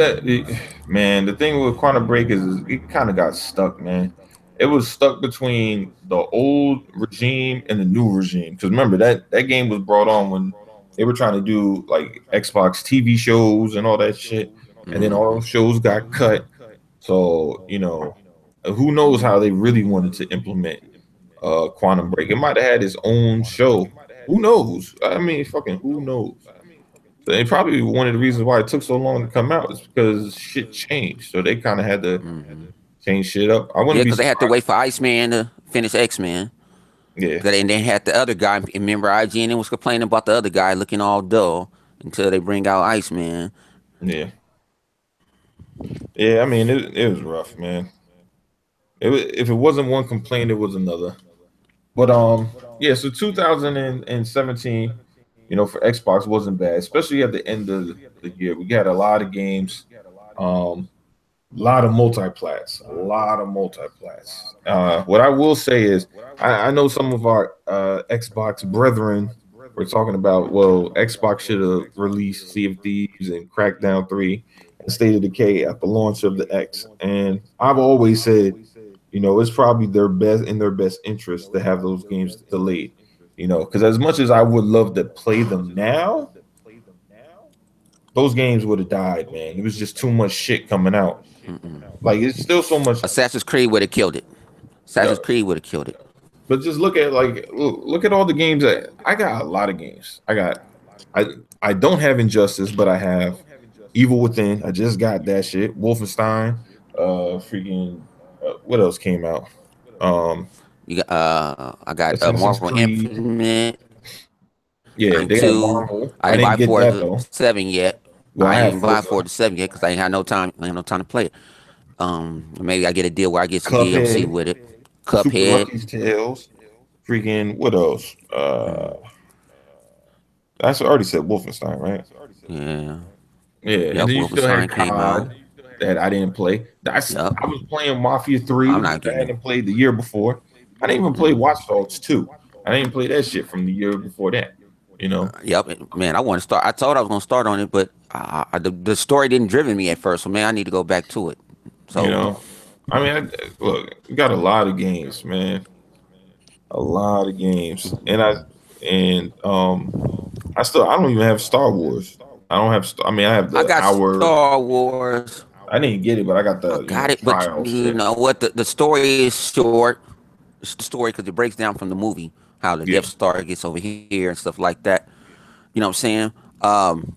[SPEAKER 1] man, the thing with Quantum Break is it kind of got stuck, man. It was stuck between the old regime and the new regime, because remember that game was brought on when they were trying to do like Xbox TV shows and all that shit, and then all
[SPEAKER 2] Hmm.
[SPEAKER 1] those shows got cut. So who knows how they really wanted to implement Quantum Break? It might have had its own show. Who knows? I mean, fucking who knows? So, and probably one of the reasons why it took so long to come out is because shit changed. So they kind of had to
[SPEAKER 2] Hmm.
[SPEAKER 1] change shit up. I
[SPEAKER 2] Yeah,
[SPEAKER 1] wouldn't be
[SPEAKER 2] because they had to
[SPEAKER 1] surprised.
[SPEAKER 2] wait for Iceman to finish X-Men.
[SPEAKER 1] Yeah,
[SPEAKER 2] And they had the other guy. Remember, IGN was complaining about the other guy looking all dull until they bring out Iceman.
[SPEAKER 1] yeah, yeah. I mean, it was rough, man. If it wasn't one complaint, it was another. But yeah. So 2017, for Xbox wasn't bad, especially at the end of the year. We got a lot of games. Um, A lot of multiplats, a lot of multiplats. What I will say is, I know some of our Xbox brethren were talking about, well, Xbox should have released Sea of Thieves and Crackdown 3 and State of Decay at the launch of the X. And I've always said, it's probably their best interest to have those games delayed. Because as much as I would love to play them now, those games would have died, man. It was just too much shit coming out. Like it's still so much.
[SPEAKER 2] Assassin's Creed would have killed it.
[SPEAKER 1] Yeah,
[SPEAKER 2] Assassin's Creed would have killed it.
[SPEAKER 1] but just look at all the games that I got. A lot of games. I I don't have Injustice, but I have Evil Within. I just got that shit. Wolfenstein. Freaking. What else came out? Um,
[SPEAKER 2] I got
[SPEAKER 1] Assassin's
[SPEAKER 2] Marvel
[SPEAKER 1] Creed.
[SPEAKER 2] Infinite
[SPEAKER 1] Yeah,
[SPEAKER 2] and
[SPEAKER 1] they had
[SPEAKER 2] two.
[SPEAKER 1] Marvel.
[SPEAKER 2] I
[SPEAKER 1] I
[SPEAKER 2] didn't
[SPEAKER 1] didn't
[SPEAKER 2] buy
[SPEAKER 1] get that
[SPEAKER 2] Forza
[SPEAKER 1] though.
[SPEAKER 2] 7 yet.
[SPEAKER 1] Well,
[SPEAKER 2] I
[SPEAKER 1] I
[SPEAKER 2] ain't
[SPEAKER 1] have
[SPEAKER 2] even buy
[SPEAKER 1] Forza,
[SPEAKER 2] Forza 7 yet because I ain't had no time. I ain't no time to play it. Maybe I get a deal where I get some DLC
[SPEAKER 1] Cuphead,
[SPEAKER 2] with it.
[SPEAKER 1] Super
[SPEAKER 2] Cuphead.
[SPEAKER 1] Lucky's Tales. Freaking what else?
[SPEAKER 2] Mm,
[SPEAKER 1] I already said Wolfenstein, right?
[SPEAKER 2] yeah.
[SPEAKER 1] Yeah, and
[SPEAKER 2] Yep,
[SPEAKER 1] then you still had
[SPEAKER 2] Wolfenstein came out.
[SPEAKER 1] COD that I didn't play.
[SPEAKER 2] Yep.
[SPEAKER 1] I was playing Mafia 3,
[SPEAKER 2] I'm
[SPEAKER 1] which
[SPEAKER 2] not
[SPEAKER 1] I
[SPEAKER 2] getting it.
[SPEAKER 1] hadn't played the year before. I didn't even play Watch Dogs 2. I didn't play that shit from the year before that. You know,
[SPEAKER 2] Yep, man. I want to start. I told I was gonna start on it, but the story didn't driven me at first. So man, I need to go back to it.
[SPEAKER 1] you
[SPEAKER 2] So
[SPEAKER 1] know. I mean, look, we got a lot of games, man. A lot of games, and I don't even have Star Wars. I don't have. I mean, I have
[SPEAKER 2] I
[SPEAKER 1] the
[SPEAKER 2] got
[SPEAKER 1] hour.
[SPEAKER 2] Star Wars.
[SPEAKER 1] I didn't get it, but I got
[SPEAKER 2] I
[SPEAKER 1] the
[SPEAKER 2] got it, but
[SPEAKER 1] trial
[SPEAKER 2] you
[SPEAKER 1] shit.
[SPEAKER 2] know what? The story is short. It's the story because it breaks down from the movie how the Death
[SPEAKER 1] Yeah,
[SPEAKER 2] Star gets over here and stuff like that. You know what I'm saying? Um,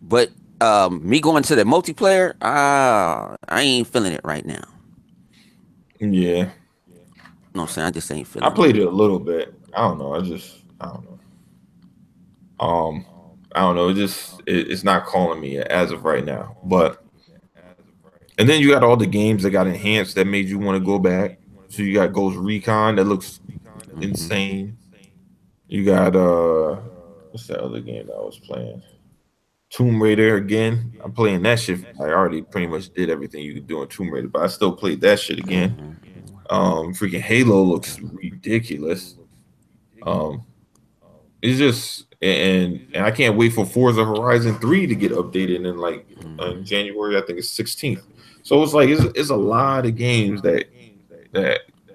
[SPEAKER 2] but me going to the multiplayer, I ain't feeling it right now.
[SPEAKER 1] yeah.
[SPEAKER 2] You know what I'm saying? I just ain't
[SPEAKER 1] I
[SPEAKER 2] feeling it.
[SPEAKER 1] played it a little bit. I don't know. I don't know. I don't know. It's not calling me as of right now. But and then you got all the games that got enhanced that made you want to go back. So you got Ghost Recon that looks insane. You got what's that other game that I was playing? Tomb Raider again. I'm playing that shit. I already pretty much did everything you could do in Tomb Raider, but I still played that shit again. Freaking Halo looks ridiculous. Um, it's just and I can't wait for Forza Horizon 3 to get updated in like in January. I think it's 16th. So it's like it's a lot of games that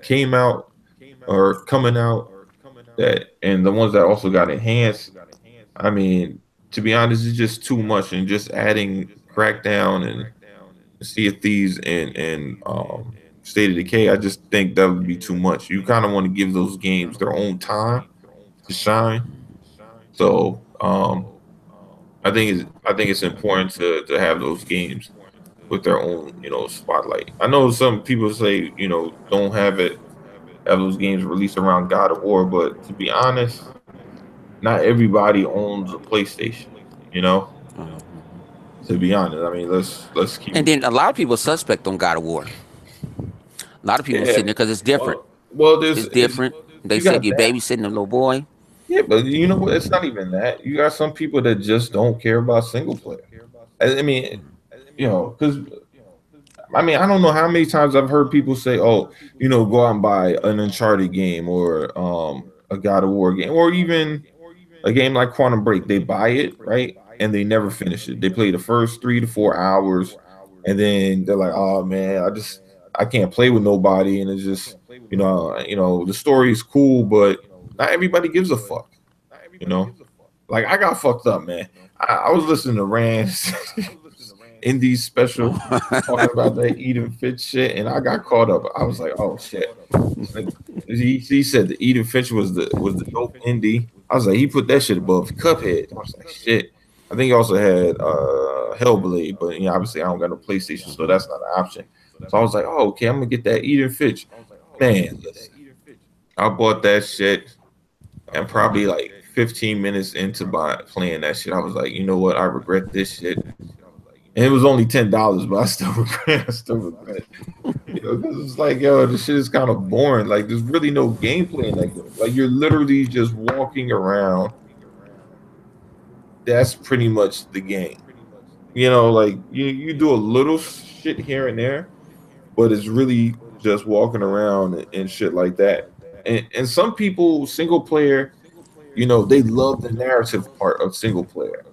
[SPEAKER 1] came out or coming out that and the ones that also got enhanced. I mean, to be honest, it's just too much, and just adding Crackdown and Sea of Thieves and State of Decay. I just think that would be too much. You kind of want to give those games their own time to shine. So I think it's important to have those games with their own spotlight. I know some people say don't have those games released around God of War, but to be honest, not everybody owns a PlayStation. You know, to be honest, I mean let's keep
[SPEAKER 2] And
[SPEAKER 1] it.
[SPEAKER 2] then a lot of people suspect on God of War. A lot of people
[SPEAKER 1] Yeah.
[SPEAKER 2] sitting there because it's different.
[SPEAKER 1] Well, there's
[SPEAKER 2] It's
[SPEAKER 1] it's
[SPEAKER 2] different. They
[SPEAKER 1] you
[SPEAKER 2] said
[SPEAKER 1] got
[SPEAKER 2] you're
[SPEAKER 1] that.
[SPEAKER 2] babysitting a little boy.
[SPEAKER 1] Yeah, but you know what? It's not even that. You got some people that just don't care about single player. I mean, because I mean, I don't know how many times I've heard people say, "Oh, go out and buy an Uncharted game or a God of War game, or even a game like Quantum Break." They buy it, right, and they never finish it. They play the first 3 to 4 hours, and then they're like, "Oh man, I can't play with nobody," and it's just the story is cool, but not everybody gives a fuck. You know, like I got fucked up, man. I was listening to Rand's indie special talking about that Eden Fitch shit, and I got caught up. I was like, oh shit. Like, he said the Eden Fitch was the dope indie. I was like, he put that shit above Cuphead. I was like, shit. I think he also had Hellblade, but obviously I don't got no PlayStation, so that's not an option. So I was like, oh, okay, I'm gonna get that Eden Fitch. Man, listen, I bought that shit and probably like 15 minutes into playing that shit, I was like, you know what? I regret this shit. And it was only $10, but I still regret. I still regret it. Because it's like, yo, this shit is kind of boring. Like, there's really no gameplay in that game. Like, you're literally just walking around. That's pretty much the game. Like you do a little shit here and there, but it's really just walking around and shit like that. And some people, single player, they love the narrative part of single player,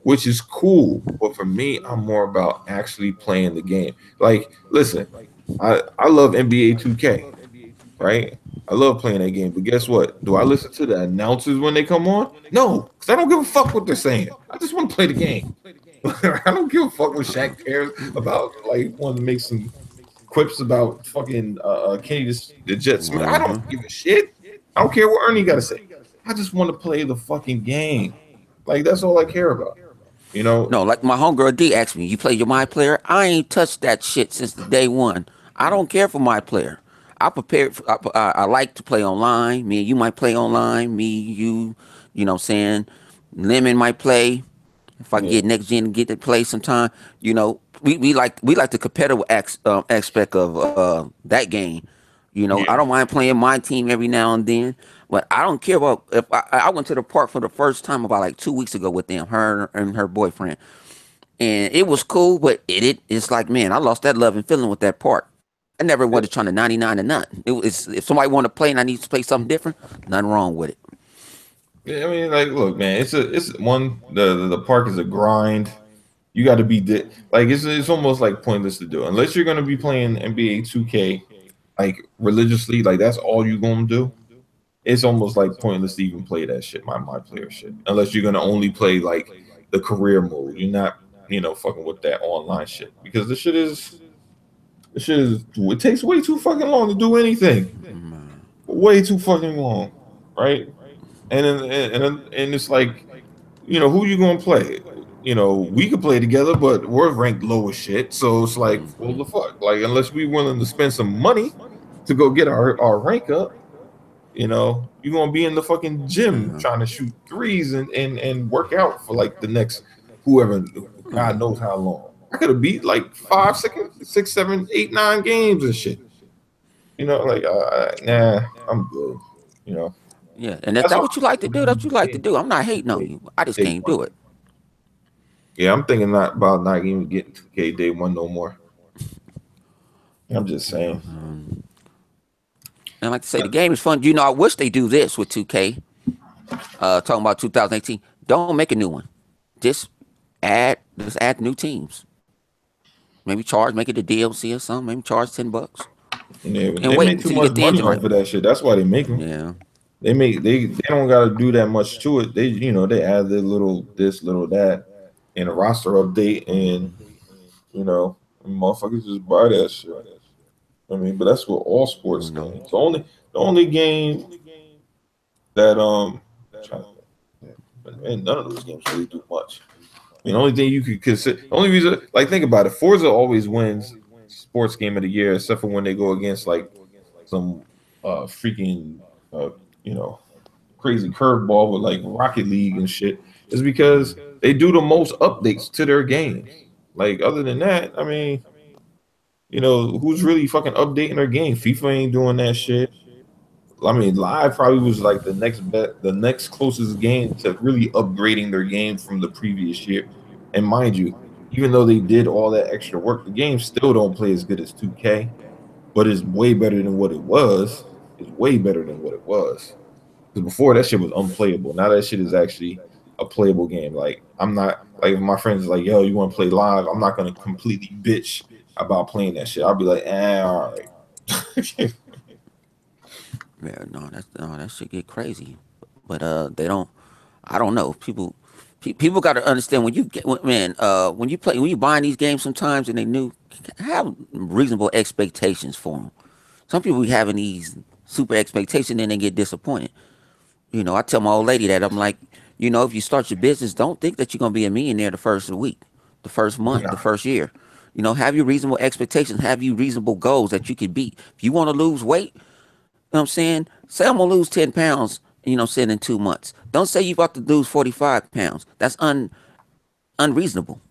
[SPEAKER 1] which is cool. But for me, I'm more about actually playing the game. Like, listen, I love NBA 2K, right? I love playing that game. But guess what? Do I listen to the announcers when they come on? No, because I don't give a fuck what they're saying. I just want to play the game. I don't give a fuck what Shaq cares about. Like, wanting to make some quips about fucking Kenny the Jet Smith. I don't give a shit. I don't care what Ernie got to say. I just want to play the fucking game. Like, that's all I care about. You know,
[SPEAKER 2] No, like my homegirl D asked me, "You play your my player?" I ain't touched that shit since the day one. I don't care for my player. I prepared. I like to play online. Me and you might play online. Me, you know what I'm saying? Lemon might play. If I can
[SPEAKER 1] yeah,
[SPEAKER 2] get next gen to get to play sometime, we like the competitive aspect of that game. I
[SPEAKER 1] yeah,
[SPEAKER 2] don't mind playing my team every now and then, but I don't care about if I went to the park for the first time about like 2 weeks ago with them, her and her boyfriend. and it was cool, but it's like, man, I lost that love and feeling with that part. I never wanted to try to 99 to nothing. It was, if somebody want to play and I need to play something different, nothing wrong with it.
[SPEAKER 1] Yeah, I mean, like, look, man, it's one the park is a grind. You got to be like it's almost like pointless to do unless you're gonna be playing NBA 2K like religiously. Like that's all you gonna do. It's almost like pointless to even play that shit, my player shit, unless you're gonna only play like the career mode. You're not, fucking with that online shit because the shit is it takes way too fucking long to do anything. Way too fucking long, right? And it's like, who you gonna play? We could play together, but we're ranked low as shit. So it's like, well, the fuck, like unless we willing to spend some money to go get our rank up, you're gonna be in the fucking gym trying to shoot threes and work out for like the next whoever, God knows how long. I could have beat like 5, 6, 7, 8, 9 games and shit. Like nah, I'm good. You know,
[SPEAKER 2] Yeah, and if
[SPEAKER 1] that's
[SPEAKER 2] that's
[SPEAKER 1] why
[SPEAKER 2] what you like to do, that's what you like to
[SPEAKER 1] day,
[SPEAKER 2] do. I'm not hating on you. I just
[SPEAKER 1] day
[SPEAKER 2] can't
[SPEAKER 1] one.
[SPEAKER 2] do it.
[SPEAKER 1] Yeah, I'm thinking not about not even getting 2K day one no more. I'm just saying.
[SPEAKER 2] And like to say, the game is fun. I wish they do this with 2K. Talking about 2018. Don't make a new one. Just add new teams. Maybe make it a DLC or something. Maybe charge $10
[SPEAKER 1] Yeah, but
[SPEAKER 2] and
[SPEAKER 1] they
[SPEAKER 2] wait
[SPEAKER 1] make too
[SPEAKER 2] until you
[SPEAKER 1] much
[SPEAKER 2] get the
[SPEAKER 1] money
[SPEAKER 2] engine
[SPEAKER 1] off
[SPEAKER 2] right.
[SPEAKER 1] of that shit. That's why they make them.
[SPEAKER 2] Yeah.
[SPEAKER 1] They don't got to do that much to it. They add the little this, little that, and a roster update, and motherfuckers just buy that shit. I mean, but that's with all sports
[SPEAKER 2] You know.
[SPEAKER 1] games. The only game that trying to think, yeah, but man, none of those games really do much. I mean, the only thing you could consider, the only reason, like, think about it, Forza always wins sports game of the year, except for when they go against like some freaking uh you know crazy curveball with like Rocket League and shit. Is because they do the most updates to their games. Like other than that, I mean, who's really fucking updating their game? FIFA ain't doing that shit. I mean, Live probably was like the next closest game to really upgrading their game from the previous year. And mind you, even though they did all that extra work, the game still don't play as good as 2K, but it's way better than what it was. It's way better than what it was. Because before that shit was unplayable. Now that shit is actually a playable game. Like I'm not like if my friends is like, yo, you want to play Live? I'm not gonna completely bitch about playing that shit. I'll be like, all right.
[SPEAKER 2] Yeah, no, that shit get crazy. But they don't. I don't know. People got to understand when you get man. When you buying these games sometimes and they new, have reasonable expectations for them. Some people be having these super expectations and they get disappointed. I tell my old lady that I'm like, if you start your business, don't think that you're gonna be a millionaire the first week, the first month, the
[SPEAKER 1] Nah.
[SPEAKER 2] first year. Have your reasonable expectations, have you reasonable goals that you can beat. If you want to lose weight, what I'm saying? Say I'm gonna lose 10 pounds, saying in 2 months. Don't say you about to lose 45 pounds. That's unreasonable.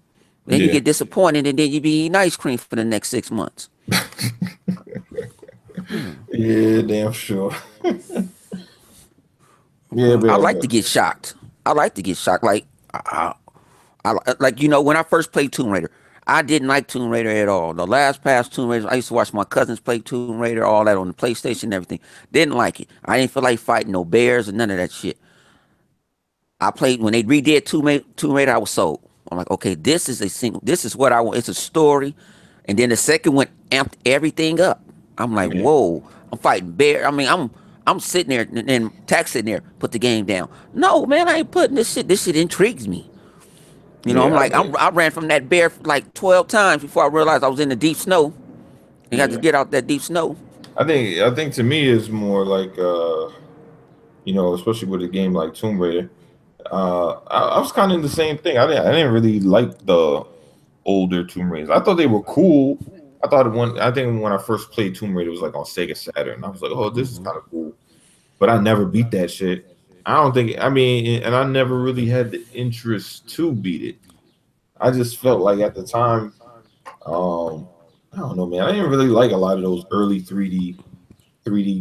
[SPEAKER 2] Then you
[SPEAKER 1] Yeah.
[SPEAKER 2] get disappointed and then you be eating ice cream for the next 6 months.
[SPEAKER 1] Yeah, damn sure. Yeah,
[SPEAKER 2] I
[SPEAKER 1] man.
[SPEAKER 2] like to get shocked. I like to get shocked. When I first played Tomb Raider, I didn't like Tomb Raider at all. The last past Tomb Raider, I used to watch my cousins play Tomb Raider, all that on the PlayStation and everything. Didn't like it. I didn't feel like fighting no bears or none of that shit. I played when they redid Tomb Raider. I was sold. I'm like, okay, this is a single. This is what I want. It's a story, and then the second one amped everything up. I'm like,
[SPEAKER 1] Yeah.
[SPEAKER 2] whoa, I'm fighting bear. I mean, I'm sitting there and Tax sitting there. Put the game down. No, man, I ain't putting this shit. This shit intrigues me. I'm
[SPEAKER 1] Yeah, I
[SPEAKER 2] like,
[SPEAKER 1] think.
[SPEAKER 2] I ran from that bear like 12 times before I realized I was in the deep snow. You got to
[SPEAKER 1] Yeah.
[SPEAKER 2] get out that deep snow.
[SPEAKER 1] I think to me it's more like especially with a game like Tomb Raider. I was kind of the same thing. I didn't really like the older Tomb Raiders. I thought they were cool. I think when I first played Tomb Raider, it was like on Sega Saturn. I was like, oh, this is kind of cool. But I never beat that shit. I don't think. I mean, and I never really had the interest to beat it. I just felt like at the time, um, I don't know, man. I didn't really like a lot of those early 3D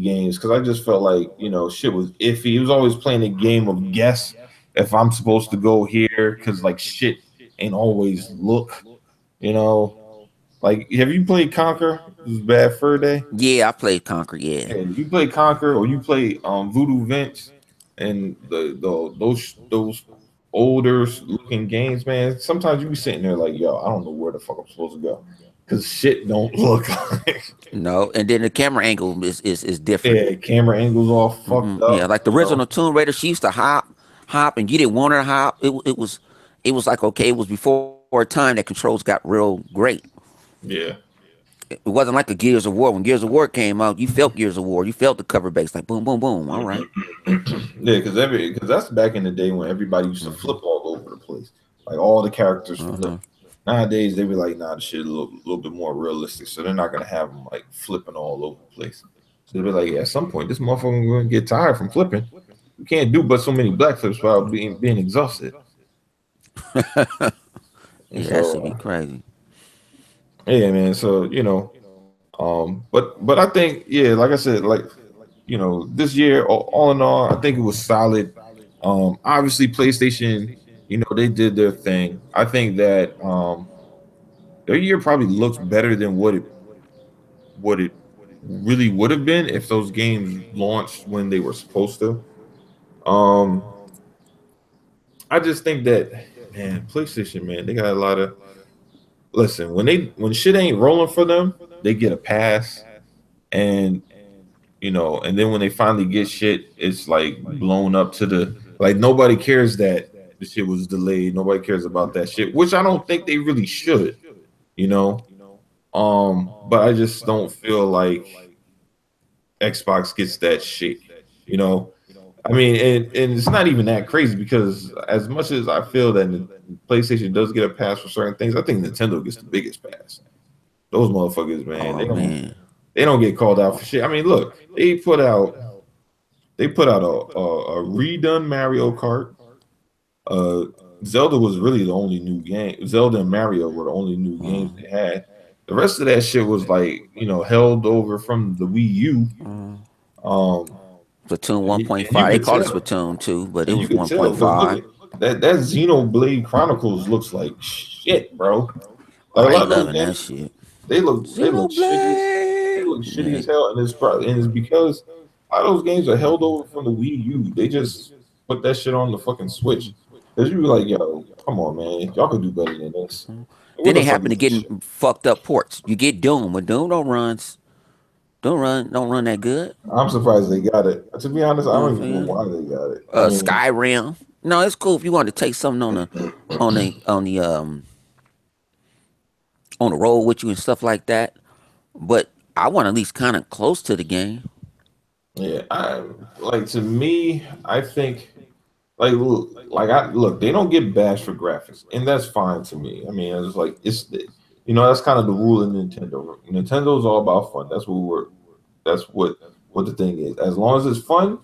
[SPEAKER 1] games because I just felt like shit was iffy. It was always playing a game of guess if I'm supposed to go here because like shit. ain't always look. You know, like have you played Conquer? It was Bad Fur Day.
[SPEAKER 2] Yeah, I played Conquer. Yeah.
[SPEAKER 1] Yeah, you play Conquer or you play Voodoo Vince and those older looking games, man. Sometimes you be sitting there like, yo, I don't know where the fuck I'm supposed to go because shit don't look like.
[SPEAKER 2] No, and then the camera angle is different.
[SPEAKER 1] Yeah, camera angles all fucked
[SPEAKER 2] Yeah,
[SPEAKER 1] up.
[SPEAKER 2] like the
[SPEAKER 1] You know.
[SPEAKER 2] original Tomb Raider, she used to hop, and you didn't want her to hop. It was like okay, it was before a time that controls got real great.
[SPEAKER 1] Yeah.
[SPEAKER 2] It wasn't like a Gears of War. When Gears of War came out, you felt Gears of War. You felt the cover base like boom, boom, boom. All right.
[SPEAKER 1] Yeah, because that's back in the day when everybody used to flip all over the place, like all the characters flip. Nowadays they be like, nah, the shit a little bit more realistic, so they're not gonna have them like flipping all over the place. So they be like, yeah, at some point this motherfucker gonna get tired from flipping. You can't do but so many black flips without being exhausted. And
[SPEAKER 2] Yeah, that should
[SPEAKER 1] so
[SPEAKER 2] be crazy.
[SPEAKER 1] yeah, man. So but I think yeah, like I said, like this year all in all, I think it was solid. Obviously PlayStation, they did their thing. I think that their year probably looks better than what it really would have been if those games launched when they were supposed to. Um, I just think that man, PlayStation, man, they got a lot of listen when shit ain't rolling for them, they get a pass, and and then when they finally get shit, it's like blown up to the like nobody cares that the shit was delayed. Nobody cares about that shit, which I don't think they really should, you know. But I just don't feel like Xbox gets that shit, you know. I mean, and it's not even that crazy because as much as I feel that the PlayStation does get a pass for certain things, I think Nintendo gets the biggest pass. Those motherfuckers, man,
[SPEAKER 2] Oh man.
[SPEAKER 1] they don't get called out for shit. I mean, look, they put out a redone Mario Kart. Uh, Zelda was really the only new game. Zelda and Mario were the only new games they had. The rest of that shit was like held over from the Wii U. Um,
[SPEAKER 2] Splatoon
[SPEAKER 1] and you
[SPEAKER 2] 1.5. They
[SPEAKER 1] could
[SPEAKER 2] call it
[SPEAKER 1] tell,
[SPEAKER 2] Splatoon 2, but it
[SPEAKER 1] and you
[SPEAKER 2] was
[SPEAKER 1] could tell because look
[SPEAKER 2] 1.5.
[SPEAKER 1] at that Xenoblade Chronicles looks like shit, bro. Like a
[SPEAKER 2] I
[SPEAKER 1] lot of
[SPEAKER 2] ain't
[SPEAKER 1] those
[SPEAKER 2] loving that
[SPEAKER 1] games,
[SPEAKER 2] shit.
[SPEAKER 1] they look shitty as they
[SPEAKER 2] Xenoblade.
[SPEAKER 1] look shitty
[SPEAKER 2] Yeah.
[SPEAKER 1] as hell, and it's because a lot of those games are held over from the Wii U. They just put that shit on the fucking Switch. Cause you be like, yo, come on, man, y'all could do better than this. What
[SPEAKER 2] Then
[SPEAKER 1] the
[SPEAKER 2] they
[SPEAKER 1] fuck
[SPEAKER 2] happen
[SPEAKER 1] is
[SPEAKER 2] to
[SPEAKER 1] this shit?
[SPEAKER 2] getting fucked up ports. You get Doom, but Doom don't run that good.
[SPEAKER 1] I'm surprised they got it. To be honest, I
[SPEAKER 2] You know
[SPEAKER 1] don't
[SPEAKER 2] what I'm
[SPEAKER 1] even know
[SPEAKER 2] saying?
[SPEAKER 1] why they got it. I mean,
[SPEAKER 2] Skyrim. No, it's cool if you want to take something on the road with you and stuff like that. But I want at least kind of close to the game.
[SPEAKER 1] yeah, I like to me, I think like look, they don't get bashed for graphics, and that's fine to me. I mean, it's like that's kind of the rule in Nintendo. Nintendo's all about fun. That's what the thing is. As long as it's fun,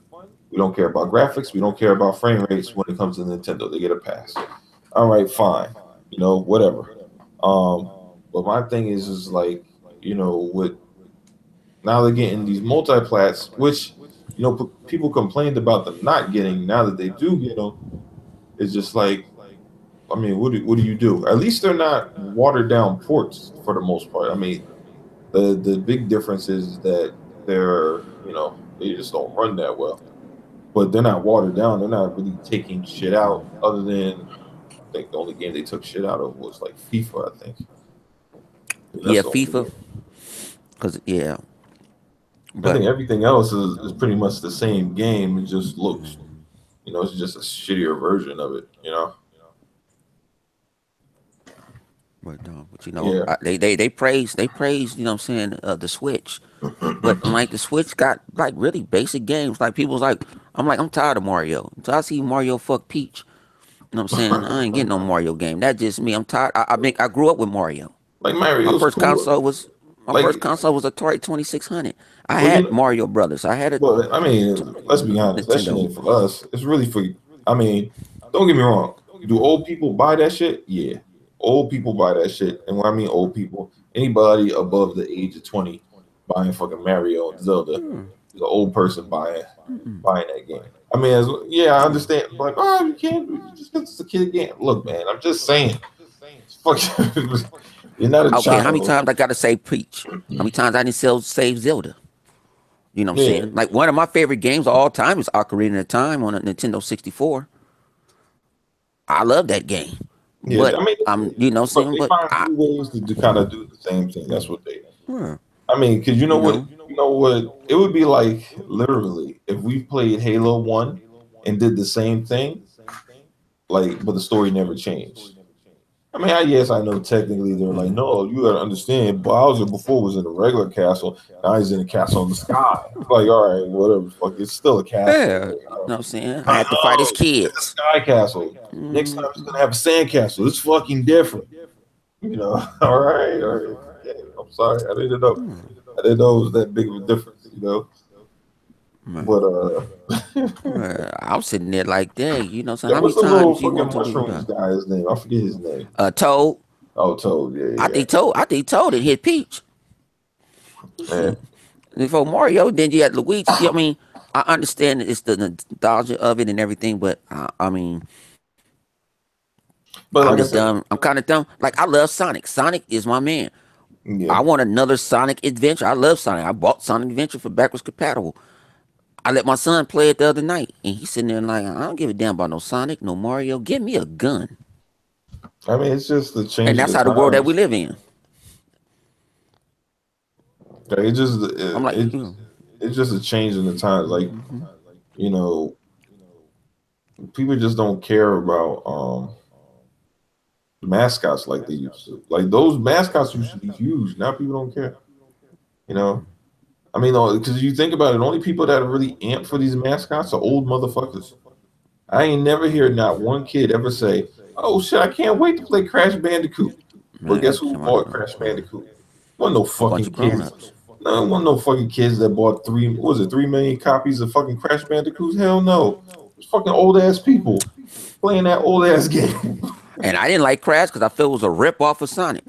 [SPEAKER 1] we don't care about graphics. We don't care about frame rates when it comes to Nintendo. They get a pass. All right, fine. Whatever. Um, but my thing is like, with now they're getting these multiplats, which people complained about them not getting. Now that they do get them, it's just like, I mean, what do you do? At least they're not watered down ports for the most part. I mean, the big difference is that they just don't run that well. But they're not watered down. They're not really taking shit out. Other than I think the only game they took shit out of was like FIFA. I think that's
[SPEAKER 2] Yeah,
[SPEAKER 1] the only
[SPEAKER 2] FIFA.
[SPEAKER 1] game.
[SPEAKER 2] Cause yeah,
[SPEAKER 1] I
[SPEAKER 2] but
[SPEAKER 1] think everything else is pretty much the same game. It just looks, it's just a shittier version of it.
[SPEAKER 2] but
[SPEAKER 1] Yeah.
[SPEAKER 2] they praise you know what I'm saying the Switch, but like the Switch got like really basic games. Like people's like I'm tired of Mario. So I see Mario fuck Peach. You know what I'm saying? I ain't getting no Mario game. That's just me. I'm tired. I grew up with Mario.
[SPEAKER 1] Like
[SPEAKER 2] My
[SPEAKER 1] Mario's
[SPEAKER 2] first
[SPEAKER 1] cool.
[SPEAKER 2] console was my
[SPEAKER 1] Like,
[SPEAKER 2] first console was Atari 2600. I
[SPEAKER 1] well,
[SPEAKER 2] had Mario Brothers. I had a
[SPEAKER 1] well, I mean, let's be honest. That shit
[SPEAKER 2] Nintendo.
[SPEAKER 1] ain't for us. It's really for. I mean, don't get me wrong. Do old people buy that shit? Yeah, old people buy that shit. And when I mean old people, anybody above the age of 20 buying fucking Mario and Zelda is an old person buying that game. I mean, yeah, I understand. Like, oh, you can't just because it's a kid game. Look, man, I'm just saying. fuck? You're not a
[SPEAKER 2] Okay, how many
[SPEAKER 1] child.
[SPEAKER 2] times I gotta say Peach? How many times I didn't save Zelda? You know what I'm
[SPEAKER 1] Yeah,
[SPEAKER 2] saying? Like one of my favorite games of all time is Ocarina of Time on a Nintendo 64. I love that game.
[SPEAKER 1] yeah.
[SPEAKER 2] But
[SPEAKER 1] I mean,
[SPEAKER 2] I'm, you know what I'm
[SPEAKER 1] but
[SPEAKER 2] saying?
[SPEAKER 1] they
[SPEAKER 2] But
[SPEAKER 1] find
[SPEAKER 2] I,
[SPEAKER 1] new ways to kind of do the same thing. That's what they.
[SPEAKER 2] hmm,
[SPEAKER 1] I mean, because
[SPEAKER 2] you know,
[SPEAKER 1] you know what, it would be like literally if we played Halo One and did the same thing, like, but the story never changed. I mean, yes, I know technically they're like, no, you gotta understand. Bowser before was in a regular castle, now he's in a castle in the sky. Like, all right, whatever, fuck, it's still a castle.
[SPEAKER 2] yeah, you know what I'm saying? I
[SPEAKER 1] Like,
[SPEAKER 2] had to fight his
[SPEAKER 1] no, it's a
[SPEAKER 2] kids.
[SPEAKER 1] sky castle. Next time it's gonna have a sand castle. It's fucking different. You know, all right, all right. Yeah, I'm sorry, I didn't know. I didn't know it was that big of a difference. You know,
[SPEAKER 2] Man,
[SPEAKER 1] but
[SPEAKER 2] man, I'm sitting there like, dang, you know, so
[SPEAKER 1] yeah,
[SPEAKER 2] how many
[SPEAKER 1] what's the little
[SPEAKER 2] times you
[SPEAKER 1] fucking
[SPEAKER 2] want to do
[SPEAKER 1] mushrooms
[SPEAKER 2] that?
[SPEAKER 1] guy's name? I forget his name.
[SPEAKER 2] Toad.
[SPEAKER 1] Oh, Toad. Yeah, yeah,
[SPEAKER 2] I think Toad it hit Peach.
[SPEAKER 1] yeah.
[SPEAKER 2] Shit. Before Mario, then you had Luigi. I mean, I understand it's the nostalgia of it and everything, but I mean,
[SPEAKER 1] But
[SPEAKER 2] I'm
[SPEAKER 1] like I
[SPEAKER 2] just
[SPEAKER 1] said,
[SPEAKER 2] dumb. I'm kind of dumb. Like I love Sonic. Sonic is my man.
[SPEAKER 1] yeah.
[SPEAKER 2] I want another Sonic Adventure. I love Sonic. I bought Sonic Adventure for backwards compatible. I let my son play it the other night, and he's sitting there like, I don't give a damn about no Sonic, no Mario. Give me a gun.
[SPEAKER 1] I mean, it's just the
[SPEAKER 2] And
[SPEAKER 1] change of
[SPEAKER 2] that's
[SPEAKER 1] the
[SPEAKER 2] how the world that we
[SPEAKER 1] times.
[SPEAKER 2] live in.
[SPEAKER 1] Like, it just
[SPEAKER 2] I'm like,
[SPEAKER 1] it's just a change in the times. Like, you know, people just don't care about mascots like they used to. Like those mascots used to be huge. Now people don't care. You know, I mean, because you think about it, the only people that are really amped for these mascots are old motherfuckers. I ain't never hear not one kid ever say, "Oh shit, I can't wait to play Crash Bandicoot." But
[SPEAKER 2] man,
[SPEAKER 1] guess who
[SPEAKER 2] come on,
[SPEAKER 1] bought Crash Bandicoot? Wasn't no
[SPEAKER 2] a bunch
[SPEAKER 1] fucking
[SPEAKER 2] of grown
[SPEAKER 1] kids.
[SPEAKER 2] ups.
[SPEAKER 1] No, wasn't no fucking kids that bought what was it 3 million copies of fucking Crash Bandicoots? Hell no. It's fucking old ass people playing that old ass game.
[SPEAKER 2] And I didn't like Crash because I felt it was a rip off of Sonic.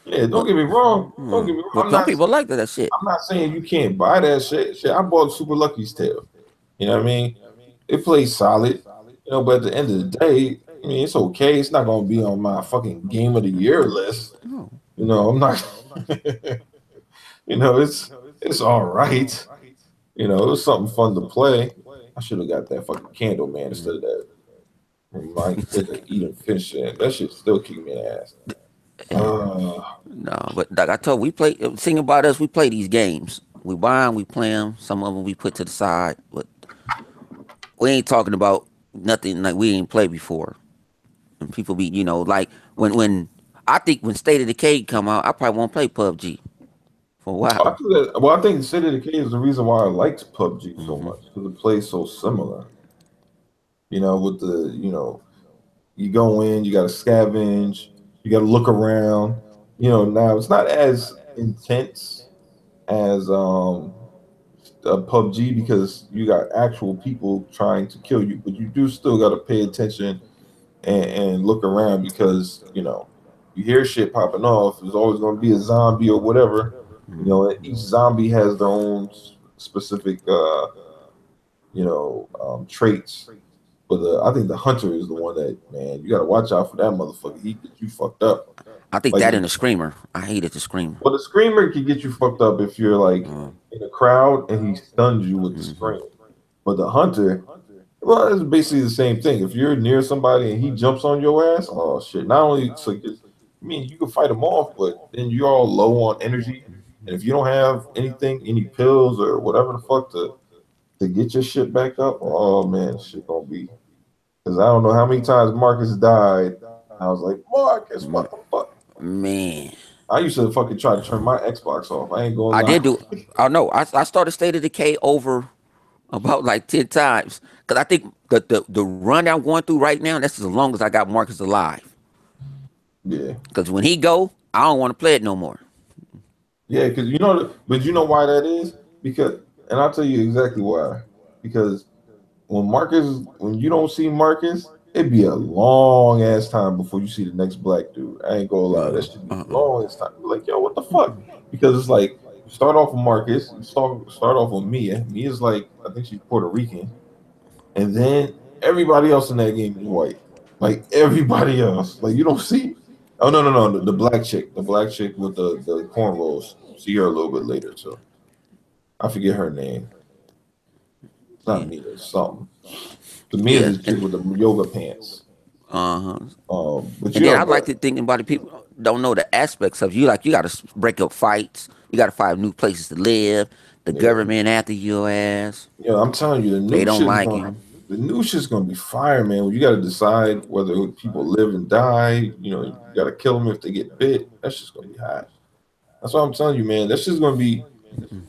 [SPEAKER 1] Yeah, don't
[SPEAKER 2] But
[SPEAKER 1] get me wrong. Don't get me wrong.
[SPEAKER 2] but some people like that shit.
[SPEAKER 1] I'm not saying you can't buy that shit. Shit, I bought Super Lucky's Tale. You know what I mean? It plays solid. You know, but at the end of the day, I mean, it's okay. It's not gonna be on my fucking game of the year list.
[SPEAKER 2] Oh,
[SPEAKER 1] You know, I'm not. You know, it's all right. You know, it was something fun to play. I should have got that fucking candle man instead of that. My eating fish shit. That shit still kick me in the ass.
[SPEAKER 2] no, but like I told, we play. Thing about us, we play these games. We buy them, we play them. Some of them we put to the side, but we ain't talking about nothing like we ain't played before. And people be, you know, like when I think when State of Decay come out, I probably won't play PUBG for a
[SPEAKER 1] I
[SPEAKER 2] while.
[SPEAKER 1] think I think City of the K is the reason why I liked PUBG so much because it plays so similar. You know, with the you go in, you got to scavenge, you got to look around. You know, now it's not as intense as PUBG because you got actual people trying to kill you, but you do still got to pay attention and look around because you hear shit popping off. There's always going to be a zombie or whatever. You know, and each zombie has their own specific traits. But I think the hunter is the one that, man, you got to watch out for that motherfucker. He get you fucked up.
[SPEAKER 2] I think
[SPEAKER 1] Like,
[SPEAKER 2] that and the Screamer. I hated the Screamer.
[SPEAKER 1] well, the screamer can get you fucked up if you're like in a crowd and he stuns you with the scream. But the hunter, well, it's basically the same thing. If you're near somebody and he jumps on your ass, oh shit! Not only I mean, you can fight him off, but then you're all low on energy, and if you don't have anything, any pills or whatever the fuck to get your shit back up, oh man, shit gonna be. Because I don't know how many times Marcus died. I was like, Marcus, what the fuck?
[SPEAKER 2] Man,
[SPEAKER 1] I used to fucking try to turn my Xbox off. I ain't gonna
[SPEAKER 2] I
[SPEAKER 1] lie.
[SPEAKER 2] did do. I know. I started State of Decay over about like 10 times because I think the run I'm going through right now, that's as long as I got Marcus alive.
[SPEAKER 1] Yeah,
[SPEAKER 2] Because when he go, I don't want to play it no more.
[SPEAKER 1] yeah, because but you know why that is? Because, and I'll tell you exactly why. Because when you don't see Marcus, it'd be a long ass time before you see the next black dude. I ain't gonna lie, that should be a long ass time. You're like, yo, what the fuck? Because it's like you start off with Marcus, you start off with Mia. Mia's like, I think she's Puerto Rican, and then everybody else in that game is white. Like everybody else, like you don't see. Oh no, no, no, the black chick with the cornrows. See her a little bit later too. I forget her name. It's not
[SPEAKER 2] Yeah,
[SPEAKER 1] Mia, it's something. The Mia's
[SPEAKER 2] yeah,
[SPEAKER 1] the chick with the yoga pants.
[SPEAKER 2] uh huh.
[SPEAKER 1] But
[SPEAKER 2] And
[SPEAKER 1] you
[SPEAKER 2] then
[SPEAKER 1] have
[SPEAKER 2] I like to think about it. People don't know the aspects of you. Like you got to break up fights. You got to find new places to live. The
[SPEAKER 1] yeah,
[SPEAKER 2] government after your ass.
[SPEAKER 1] yeah. I'm telling you,
[SPEAKER 2] They don't like you.
[SPEAKER 1] the new shit's gonna be fire, man. You got to decide whether people live and die. You know, you got to kill them if they get bit. That's just gonna be hot. That's what I'm telling you, man. That's just gonna be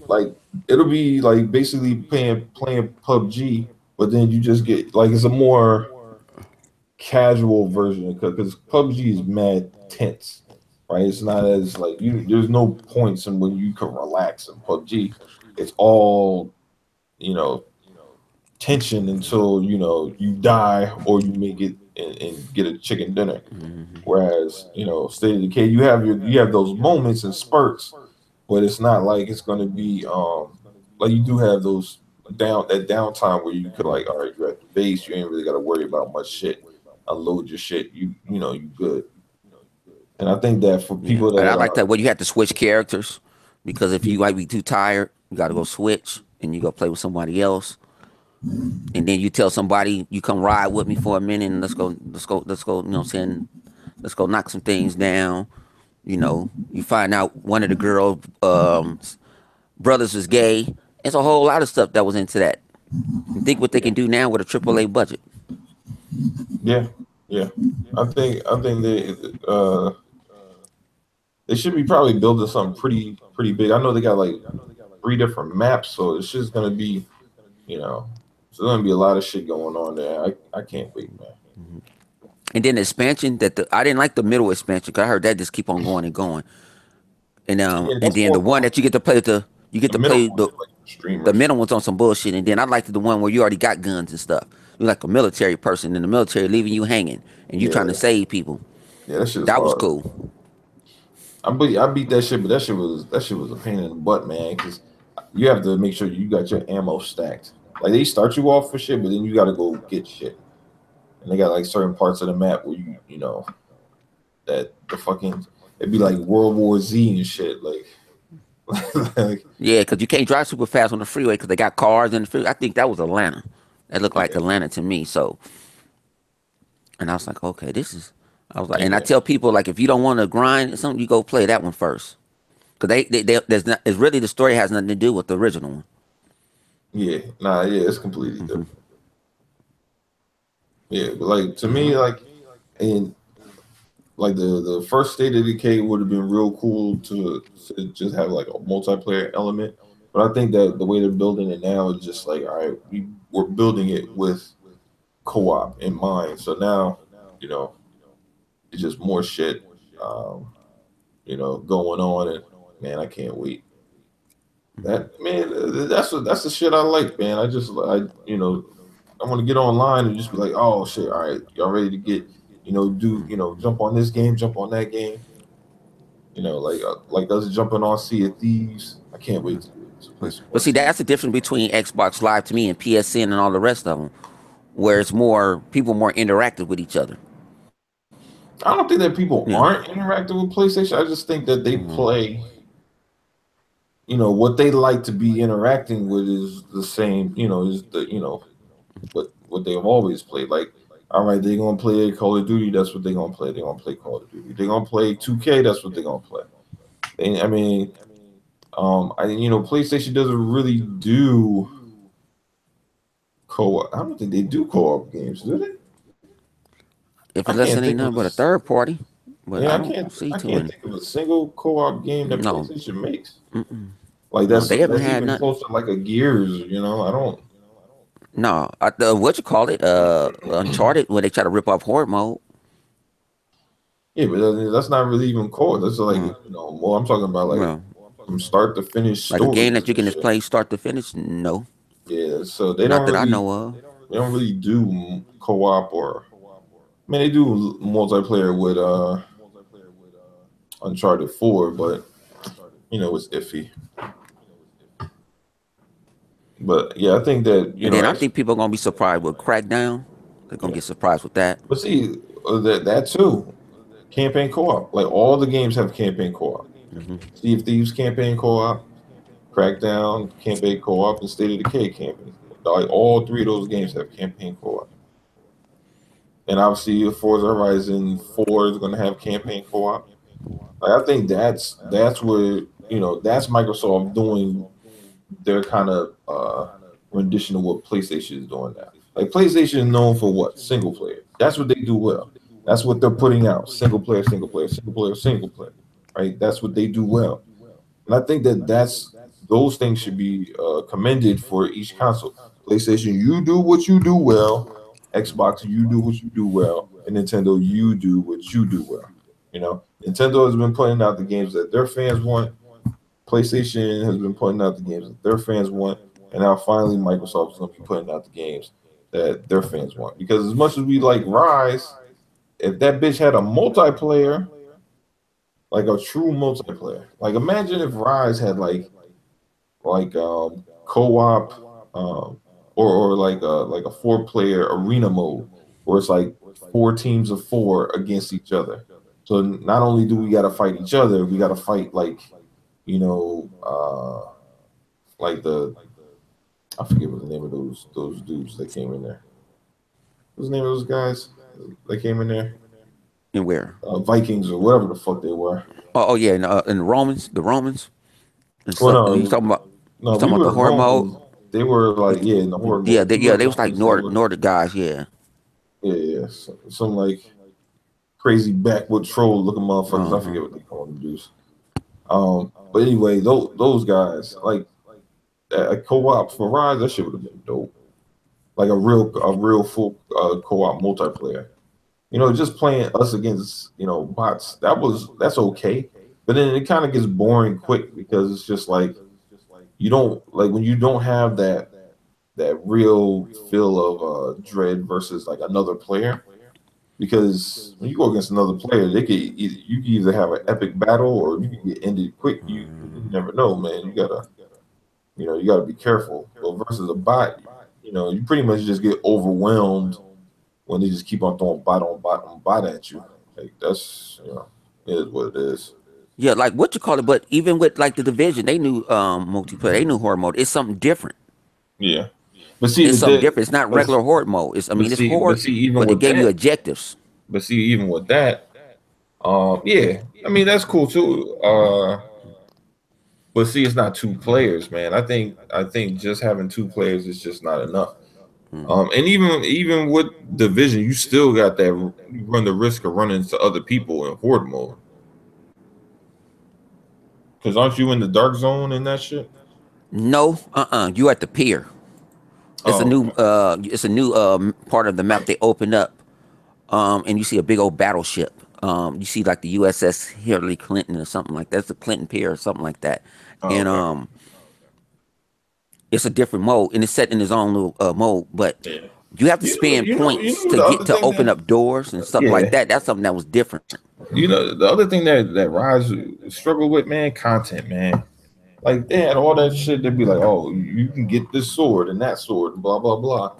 [SPEAKER 1] like it'll be like basically playing PUBG, but then you just get like it's a more casual version because PUBG is mad tense, right? It's not as like you. There's no points in when you can relax in PUBG. It's all you know tension until you die or you make it and get a chicken dinner. Whereas State of Decay, you have those moments and spurts, but it's not like it's going to be like you do have those downtime where you could like, all right, you're at the base, you ain't really got to worry about much shit, unload your shit, you good. And I think that for
[SPEAKER 2] Yeah,
[SPEAKER 1] people
[SPEAKER 2] and I
[SPEAKER 1] that
[SPEAKER 2] like that. Well, you have to switch characters because if
[SPEAKER 1] yeah,
[SPEAKER 2] you might be too tired, you got to go switch and you go play with somebody else. And then you tell somebody you come ride with me for a minute and let's go. You know, what I'm saying, let's go knock some things down. You find out one of the girls' brothers is gay. It's a whole lot of stuff that was into that. And think what they
[SPEAKER 1] yeah,
[SPEAKER 2] can do now with a AAA budget.
[SPEAKER 1] yeah, yeah. I think they should be probably building something pretty big. I know they got like three different maps, so it's just gonna be you know, so there's gonna be a lot of shit going on there. I can't wait, man.
[SPEAKER 2] And then the expansion I didn't like the middle expansion because I heard that just keep on going and going. And
[SPEAKER 1] Yeah,
[SPEAKER 2] and
[SPEAKER 1] that's
[SPEAKER 2] then
[SPEAKER 1] more
[SPEAKER 2] the one
[SPEAKER 1] for
[SPEAKER 2] that you get to play with you get
[SPEAKER 1] the
[SPEAKER 2] to
[SPEAKER 1] middle
[SPEAKER 2] play
[SPEAKER 1] one
[SPEAKER 2] the
[SPEAKER 1] is like
[SPEAKER 2] the
[SPEAKER 1] streamers.
[SPEAKER 2] middle one's on some bullshit. And then I liked the one where you already got guns and stuff. You're like a military person in the military leaving you hanging and you trying to
[SPEAKER 1] Yeah,
[SPEAKER 2] save people.
[SPEAKER 1] yeah, that shit is
[SPEAKER 2] That was
[SPEAKER 1] hard.
[SPEAKER 2] cool.
[SPEAKER 1] I beat that shit, but that shit was a pain in the butt, man. Because you have to make sure you got your ammo stacked. Like they start you off for shit, but then you got to go get shit. And they got like certain parts of the map where that the fucking it'd be like World War Z and shit. Like
[SPEAKER 2] Yeah, because you can't drive super fast on the freeway because they got cars in the freeway. I think that was Atlanta. That looked like
[SPEAKER 1] yeah,
[SPEAKER 2] Atlanta to me. So, and I was like, okay, this is. I was like, and I
[SPEAKER 1] yeah,
[SPEAKER 2] tell people like, if you don't want to grind or something, you go play that one first. Because there's not, it's really the story has nothing to do with the original one.
[SPEAKER 1] yeah. Nah, yeah, it's completely different. Yeah, but like to me, and like the first State of Decay would have been real cool to just have like a multiplayer element. But I think that the way they're building it now is just like, all right, we're building it with co-op in mind. So now, you know, it's just more shit, um, going on, and man, I can't wait. That man, that's the shit I like, man. I want to get online and just be like, oh shit, all right, y'all ready to get, jump on this game, jump on that game. Like us jumping on Sea of Thieves. I can't wait to play some more
[SPEAKER 2] But see,
[SPEAKER 1] Sea of
[SPEAKER 2] that's the difference between Xbox Live to me and PSN and all the rest of them, where it's more people more interactive with each other.
[SPEAKER 1] I don't think that people
[SPEAKER 2] Yeah.
[SPEAKER 1] aren't interacting with PlayStation. I just think that they
[SPEAKER 2] Mhm.
[SPEAKER 1] play, what they like to be interacting with is the same, is what they've always played. Like, all right, they're gonna play Call of Duty. That's what they're gonna play. They're gonna play Call of Duty. They're gonna play 2K. That's what they're gonna play. I mean, PlayStation doesn't really do co-op. I don't think they do co-op games, do they?
[SPEAKER 2] If
[SPEAKER 1] I
[SPEAKER 2] unless
[SPEAKER 1] can't
[SPEAKER 2] it ain't
[SPEAKER 1] think of
[SPEAKER 2] nothing but a
[SPEAKER 1] this.
[SPEAKER 2] third party, but
[SPEAKER 1] Yeah,
[SPEAKER 2] I
[SPEAKER 1] I
[SPEAKER 2] don't
[SPEAKER 1] can't.
[SPEAKER 2] see
[SPEAKER 1] I
[SPEAKER 2] too
[SPEAKER 1] can't
[SPEAKER 2] many.
[SPEAKER 1] think of a single co-op game that
[SPEAKER 2] No,
[SPEAKER 1] PlayStation makes. Like
[SPEAKER 2] no, they haven't
[SPEAKER 1] that's
[SPEAKER 2] had
[SPEAKER 1] even
[SPEAKER 2] nothing.
[SPEAKER 1] close to like a Gears. I don't.
[SPEAKER 2] No, what you call it? Uncharted when they try to rip off horde mode.
[SPEAKER 1] Yeah, but that's not really even co-op. That's like
[SPEAKER 2] Uh,
[SPEAKER 1] more. I'm talking about like
[SPEAKER 2] well,
[SPEAKER 1] from start to finish
[SPEAKER 2] like a game
[SPEAKER 1] stories
[SPEAKER 2] that you
[SPEAKER 1] and
[SPEAKER 2] can just
[SPEAKER 1] shit.
[SPEAKER 2] play start to finish. No,
[SPEAKER 1] Yeah, so
[SPEAKER 2] not that I know of.
[SPEAKER 1] they don't really do co-op or I mean they do multiplayer with Uncharted 4, but it's iffy. But yeah, I think that
[SPEAKER 2] And then I think people are gonna be surprised with Crackdown. They're gonna
[SPEAKER 1] yeah.
[SPEAKER 2] get surprised with that.
[SPEAKER 1] But see that too. Campaign co-op. Like all the games have campaign co-op. Sea of Thieves campaign co-op, Crackdown campaign co-op, and State of Decay campaign. Like all three of those games have campaign co-op. And obviously, Forza Horizon 4 is going to have campaign co-op. Like I think that's where that's Microsoft doing their kind of rendition of what PlayStation is doing now. Like PlayStation is known for what? Single player. That's what they do well. That's what they're putting out. Single player, single player, single player, single player. Right? That's what they do well. And I think that's those things should be commended for each console. PlayStation, you do what you do well. Xbox, you do what you do well. And Nintendo, you do what you do well. Nintendo has been putting out the games that their fans want. PlayStation has been putting out the games that their fans want, and now finally Microsoft is going to be putting out the games that their fans want. Because as much as we like Rise, if that bitch had a multiplayer, like a true multiplayer, like imagine if Rise had like co-op, or like a 4-player arena mode where it's like 4 teams of 4 against each other. So not only do we got to fight each other, we got to fight you know, uh, like I forget what the name of those dudes that came in there. What's the name of those guys that came in there?
[SPEAKER 2] And where?
[SPEAKER 1] Vikings or whatever the fuck they were.
[SPEAKER 2] Oh yeah, and the Romans, and
[SPEAKER 1] Well,
[SPEAKER 2] so you
[SPEAKER 1] no,
[SPEAKER 2] talking about
[SPEAKER 1] no, we
[SPEAKER 2] the
[SPEAKER 1] were
[SPEAKER 2] horde mode?
[SPEAKER 1] Romans. They were like, yeah, in the horde
[SPEAKER 2] Yeah,
[SPEAKER 1] mode. We were
[SPEAKER 2] they was like
[SPEAKER 1] Romans. They were,
[SPEAKER 2] Nordic guys. Yeah.
[SPEAKER 1] yeah, yeah, some like crazy backwood troll looking motherfuckers.
[SPEAKER 2] Uh
[SPEAKER 1] I
[SPEAKER 2] huh.
[SPEAKER 1] forget what they call them dudes. But anyway, those guys like a co-op for Rise. That shit would have been dope. Like a real full co-op multiplayer. Just playing us against bots. That's okay, but then it kind of gets boring quick because it's just like you don't like when you don't have that real feel of dread versus like another player. Because when you go against another player, you can either have an epic battle or you can get ended quick. You never know, man. You gotta be careful. But versus a bot, you pretty much just get overwhelmed when they just keep on throwing bot on bot on bot at you. Like that's it is what it is.
[SPEAKER 2] Yeah, like what you call it, but even with like the division, they knew multiplayer, they knew horde mode. It's something different.
[SPEAKER 1] Yeah, but see
[SPEAKER 2] It's
[SPEAKER 1] with
[SPEAKER 2] something
[SPEAKER 1] that,
[SPEAKER 2] different. It's not
[SPEAKER 1] but
[SPEAKER 2] regular horde mode. It's I
[SPEAKER 1] but
[SPEAKER 2] mean it's
[SPEAKER 1] see but
[SPEAKER 2] horde,
[SPEAKER 1] see even
[SPEAKER 2] but they
[SPEAKER 1] with
[SPEAKER 2] gave you
[SPEAKER 1] that,
[SPEAKER 2] objectives.
[SPEAKER 1] but see even with that, yeah, I mean that's cool too. But see, it's not 2 players, man. I think just having 2 players is just not enough. And even with division, you still got that. You run the risk of running into other people in horde mode. Because aren't you in the dark zone and that shit?
[SPEAKER 2] No, you at the pier.
[SPEAKER 1] Oh, okay.
[SPEAKER 2] It's a new part of the map they opened up, and you see a big old battleship. You see like the USS Hillary Clinton or something like that. It's the Clinton Pier or something like that,
[SPEAKER 1] Oh,
[SPEAKER 2] and
[SPEAKER 1] okay.
[SPEAKER 2] it's a different mode and it's set in its own little mode. But
[SPEAKER 1] Yeah.
[SPEAKER 2] you have to
[SPEAKER 1] You know,
[SPEAKER 2] spend
[SPEAKER 1] you know, you
[SPEAKER 2] points
[SPEAKER 1] know
[SPEAKER 2] to
[SPEAKER 1] the
[SPEAKER 2] get
[SPEAKER 1] other
[SPEAKER 2] to
[SPEAKER 1] thing
[SPEAKER 2] open
[SPEAKER 1] that,
[SPEAKER 2] up doors and stuff like
[SPEAKER 1] yeah,
[SPEAKER 2] that. That's something that was different.
[SPEAKER 1] the other thing that Rise struggle with, man, content, man. Like they had all that shit. They'd be like, oh, you can get this sword and that sword and blah blah blah.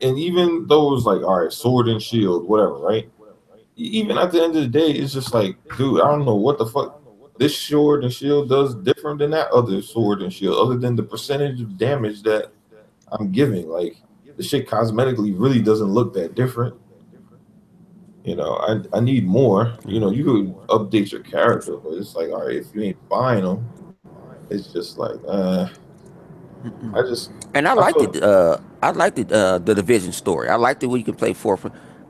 [SPEAKER 1] And even though it was like, all right, sword and shield, whatever, right? Even at the end of the day, it's just like, dude, I don't know what the fuck this sword and shield does different than that other sword and shield, other than the percentage of damage that I'm giving. Like the shit cosmetically really doesn't look that different. I need more. You could update your character, but it's like, all right, if you ain't buying them, it's just like, I just,
[SPEAKER 2] And I
[SPEAKER 1] I
[SPEAKER 2] liked
[SPEAKER 1] feel,
[SPEAKER 2] it. I liked it. The division story. I liked it where you can play four.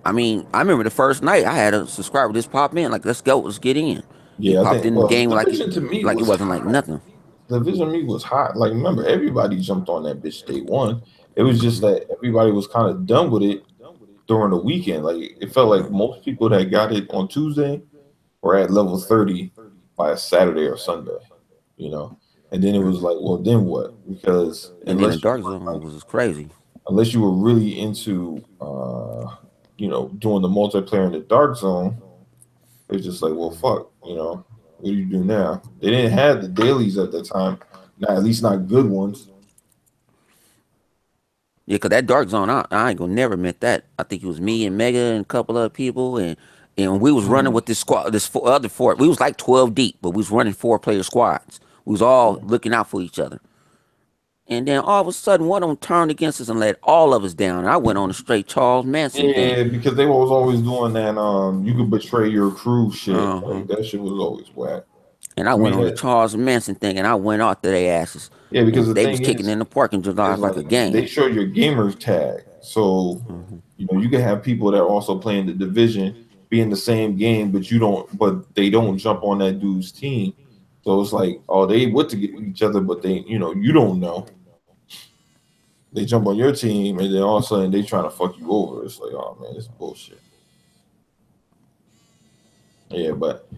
[SPEAKER 2] I mean, I remember the first night I had a subscriber just pop in like, "Let's go, let's get in." He
[SPEAKER 1] yeah, I
[SPEAKER 2] popped
[SPEAKER 1] think,
[SPEAKER 2] in the
[SPEAKER 1] well,
[SPEAKER 2] game
[SPEAKER 1] Division to me
[SPEAKER 2] like it
[SPEAKER 1] was
[SPEAKER 2] wasn't like
[SPEAKER 1] hot.
[SPEAKER 2] nothing.
[SPEAKER 1] Division to me was hot. Like, remember, everybody jumped on that bitch day one. It was just
[SPEAKER 2] Hmm.
[SPEAKER 1] that everybody was kind of done with it during the weekend. Like, it felt like most people that got it on Tuesday were at level 30 by a Saturday or Sunday, you know? And then it was like, well, then what? Because
[SPEAKER 2] And then the Dark Zone was crazy.
[SPEAKER 1] unless you were really into, doing the multiplayer in the dark zone, it's just like, well, fuck, what do you do now? They didn't have the dailies at the time, not at least not good ones.
[SPEAKER 2] Yeah, cause that Dark Zone, I ain't gonna never admit that. I think it was me and Mega and a couple other people, and and we was running with this squad, other four. We was like 12 deep, but we was running 4-player squads. We was all looking out for each other. And then all of a sudden, one of them turned against us and let all of us down. I went on a straight Charles Manson thing.
[SPEAKER 1] Yeah, because they was always doing that. You could betray your crew shit.
[SPEAKER 2] Uh-huh.
[SPEAKER 1] Like that shit was always whack.
[SPEAKER 2] And I
[SPEAKER 1] I
[SPEAKER 2] went
[SPEAKER 1] mean,
[SPEAKER 2] on the Charles Manson thing, and I went after their asses.
[SPEAKER 1] yeah, because
[SPEAKER 2] And
[SPEAKER 1] the
[SPEAKER 2] they was
[SPEAKER 1] thing
[SPEAKER 2] kicking in the parking
[SPEAKER 1] is
[SPEAKER 2] garage like a
[SPEAKER 1] like they
[SPEAKER 2] gang.
[SPEAKER 1] show your gamer's tag, so you know you can have people that are also playing the division be in the same game, but they don't jump on that dude's team. So it's like, oh, they would to get each other, but you don't know. They jump on your team, and then all of a sudden they trying to fuck you over. It's like, oh man, it's bullshit. Yeah, but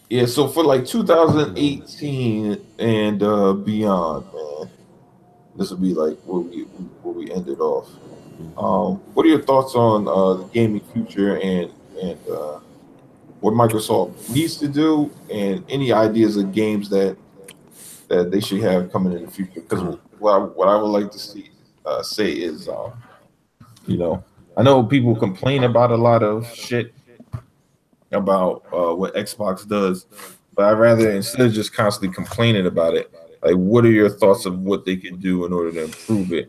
[SPEAKER 1] yeah. So for like 2018 and beyond, man, this will be like where we ended off. What are your thoughts on the gaming future and what Microsoft needs to do, and any ideas of games that they should have coming in the future? Because what I would like to say is, you know, I know people complain about a lot of shit about what Xbox does, but I'd rather, instead of just constantly complaining about it, like, what are your thoughts of what they could do in order to improve it?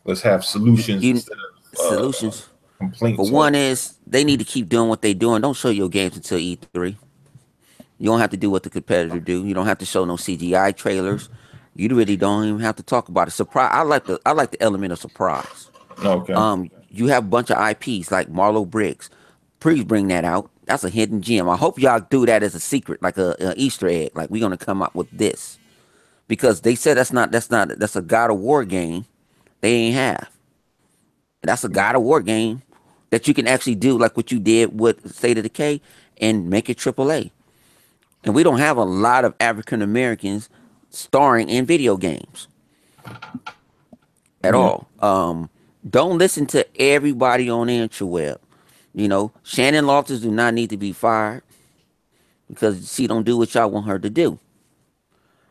[SPEAKER 1] Let's have solutions
[SPEAKER 2] You
[SPEAKER 1] instead of
[SPEAKER 2] solutions for
[SPEAKER 1] complaints all
[SPEAKER 2] one
[SPEAKER 1] the
[SPEAKER 2] is they need to keep doing what they doing. Don't show your games until E3. You don't have to do what the competitor do. You don't have to show no CGI trailers. You really don't even have to talk about it. Surprise! I like the element of surprise.
[SPEAKER 1] time. Okay.
[SPEAKER 2] You have a bunch of IPs like Marlo Briggs. Please bring that out. That's a hidden gem. I hope y'all do that as a secret, like a Easter egg. Like, we're gonna come up with this because they said that's a God of War game. They ain't have. That's a God of War game that you can actually do like what you did with State of Decay and make it AAA. And we don't have a lot of African Americans starring in video games at
[SPEAKER 1] Yeah.
[SPEAKER 2] all. Don't listen to everybody on the interweb. Shannon Loftus do not need to be fired because she don't do what y'all want her to do.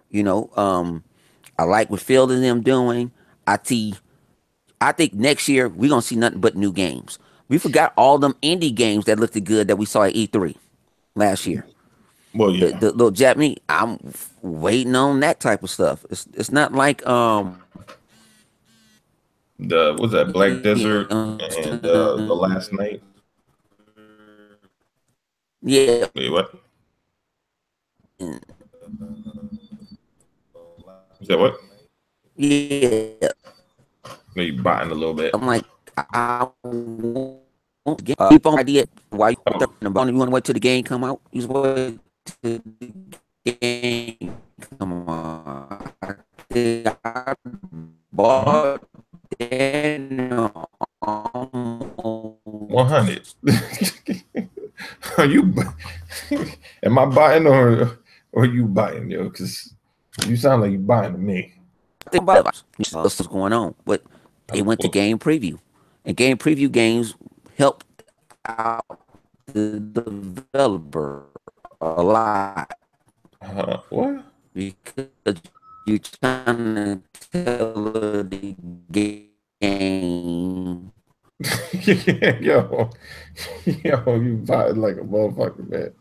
[SPEAKER 2] You know, I like what Phil and them doing. I think next year we're gonna see nothing but new games. We forgot all them indie games that looked good that we saw at E3 last year.
[SPEAKER 1] Well,
[SPEAKER 2] The
[SPEAKER 1] yeah.
[SPEAKER 2] the little Japanese, I'm waiting on that type of stuff. It's not like
[SPEAKER 1] The was that Black
[SPEAKER 2] you
[SPEAKER 1] Desert
[SPEAKER 2] know,
[SPEAKER 1] and the Last Night?
[SPEAKER 2] yeah,
[SPEAKER 1] Wait, what? You said what?
[SPEAKER 2] yeah.
[SPEAKER 1] No, you biting a little bit.
[SPEAKER 2] I'm like, I won't get keep on idea why you
[SPEAKER 1] Oh,
[SPEAKER 2] about you want to wait till the game come out. You just wait till the game come out. I think I
[SPEAKER 1] uh-huh.
[SPEAKER 2] bought it
[SPEAKER 1] 100. Are you? Am I biting or you biting, yo? Because you sound like you biting to me.
[SPEAKER 2] think about what's going on, but they went to
[SPEAKER 1] Well,
[SPEAKER 2] game preview, and game preview games helped out the developer a lot
[SPEAKER 1] what?
[SPEAKER 2] because you're trying to tell the game.
[SPEAKER 1] yo, yo, you biting like a motherfucker, man.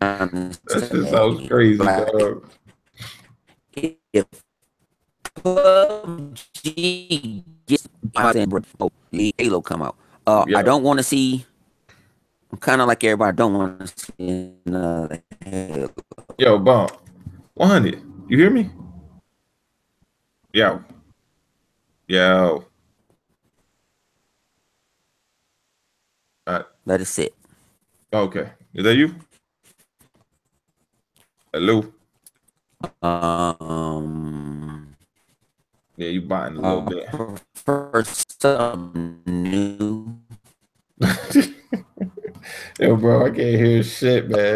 [SPEAKER 1] That shit sounds
[SPEAKER 2] Say,
[SPEAKER 1] crazy,
[SPEAKER 2] like,
[SPEAKER 1] dog.
[SPEAKER 2] if PUBG gets Halo come out, I
[SPEAKER 1] Yo,
[SPEAKER 2] don't want to see. I'm kind of like everybody. I don't want to see another Halo.
[SPEAKER 1] yo, Bomb. 100. You hear me? Yo, yo. Uh,
[SPEAKER 2] Let it sit.
[SPEAKER 1] okay. Is that you? Hello?
[SPEAKER 2] Um,
[SPEAKER 1] Yeah, you biting a little
[SPEAKER 2] I
[SPEAKER 1] bit.
[SPEAKER 2] prefer something new.
[SPEAKER 1] Yo, bro, I can't hear shit, man.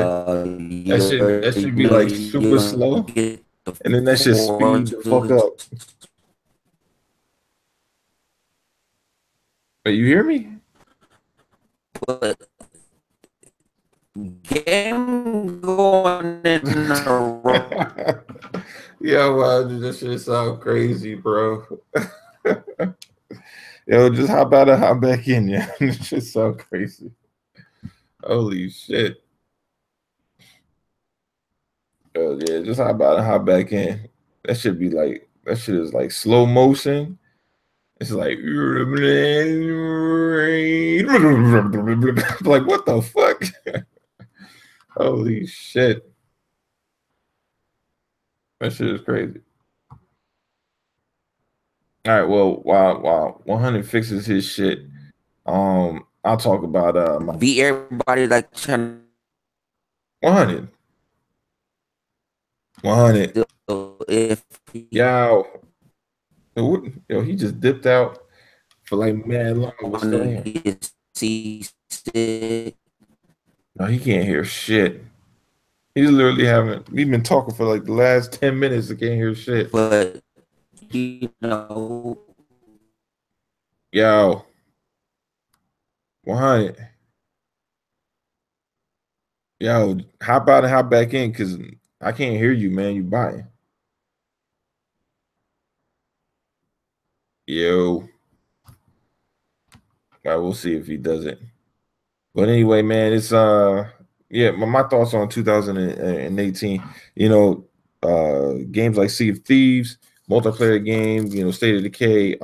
[SPEAKER 1] That should be like super
[SPEAKER 2] You're gonna
[SPEAKER 1] slow,
[SPEAKER 2] get the
[SPEAKER 1] and then that should speed the fuck
[SPEAKER 2] Forza,
[SPEAKER 1] up. Wait, you hear me?
[SPEAKER 2] but game going in a row.
[SPEAKER 1] Yo, wow, dude, that shit sound crazy, bro. Yo, just hop out and hop back in, yeah. This shit sound crazy. Holy shit. Yeah, just how about it, hop back in. That should be like that shit is like slow motion. It's like like what the fuck? Holy shit. That shit is crazy. All right, well, while 100 fixes his shit, I'll talk about my
[SPEAKER 2] Beat everybody like trying
[SPEAKER 1] 100. 100.
[SPEAKER 2] if he
[SPEAKER 1] Yo, yo, he just dipped out for like mad long. We're still
[SPEAKER 2] wanted to
[SPEAKER 1] here.
[SPEAKER 2] get seasick,
[SPEAKER 1] No, he can't hear shit. He's literally having. We've been talking for like the last 10 minutes. I can't hear shit.
[SPEAKER 2] but you know,
[SPEAKER 1] Yo, 100. Yo, hop out and hop back in because I can't hear you, man. You biting. Yo, we'll see if he does it. But anyway, man, it's yeah, my thoughts on 2018. You know, games like Sea of Thieves, multiplayer games, State of Decay,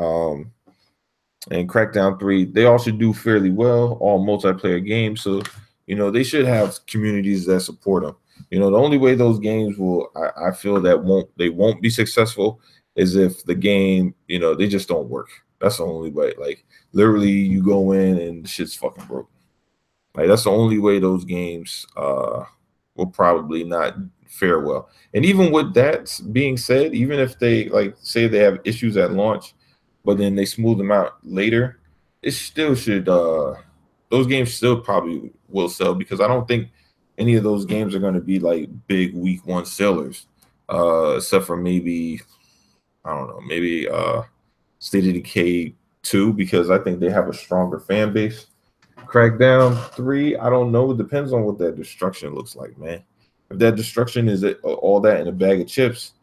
[SPEAKER 1] and Crackdown 3, they all should do fairly well, all multiplayer games. So, they should have communities that support them. The only way those games will, I feel that won't be successful is if the game, they just don't work. That's the only way. Like literally you go in and the shit's fucking broke. Like that's the only way those games will probably not fare well. And even with that being said, even if they like say they have issues at launch, but then they smooth them out later, it still should those games still probably will sell because I don't think any of those games are gonna be like big week one sellers. Except for maybe I don't know, maybe State of Decay 2 because I think they have a stronger fan base. Crackdown 3, I don't know. It depends on what that destruction looks like, man. If that destruction is all that in a bag of chips,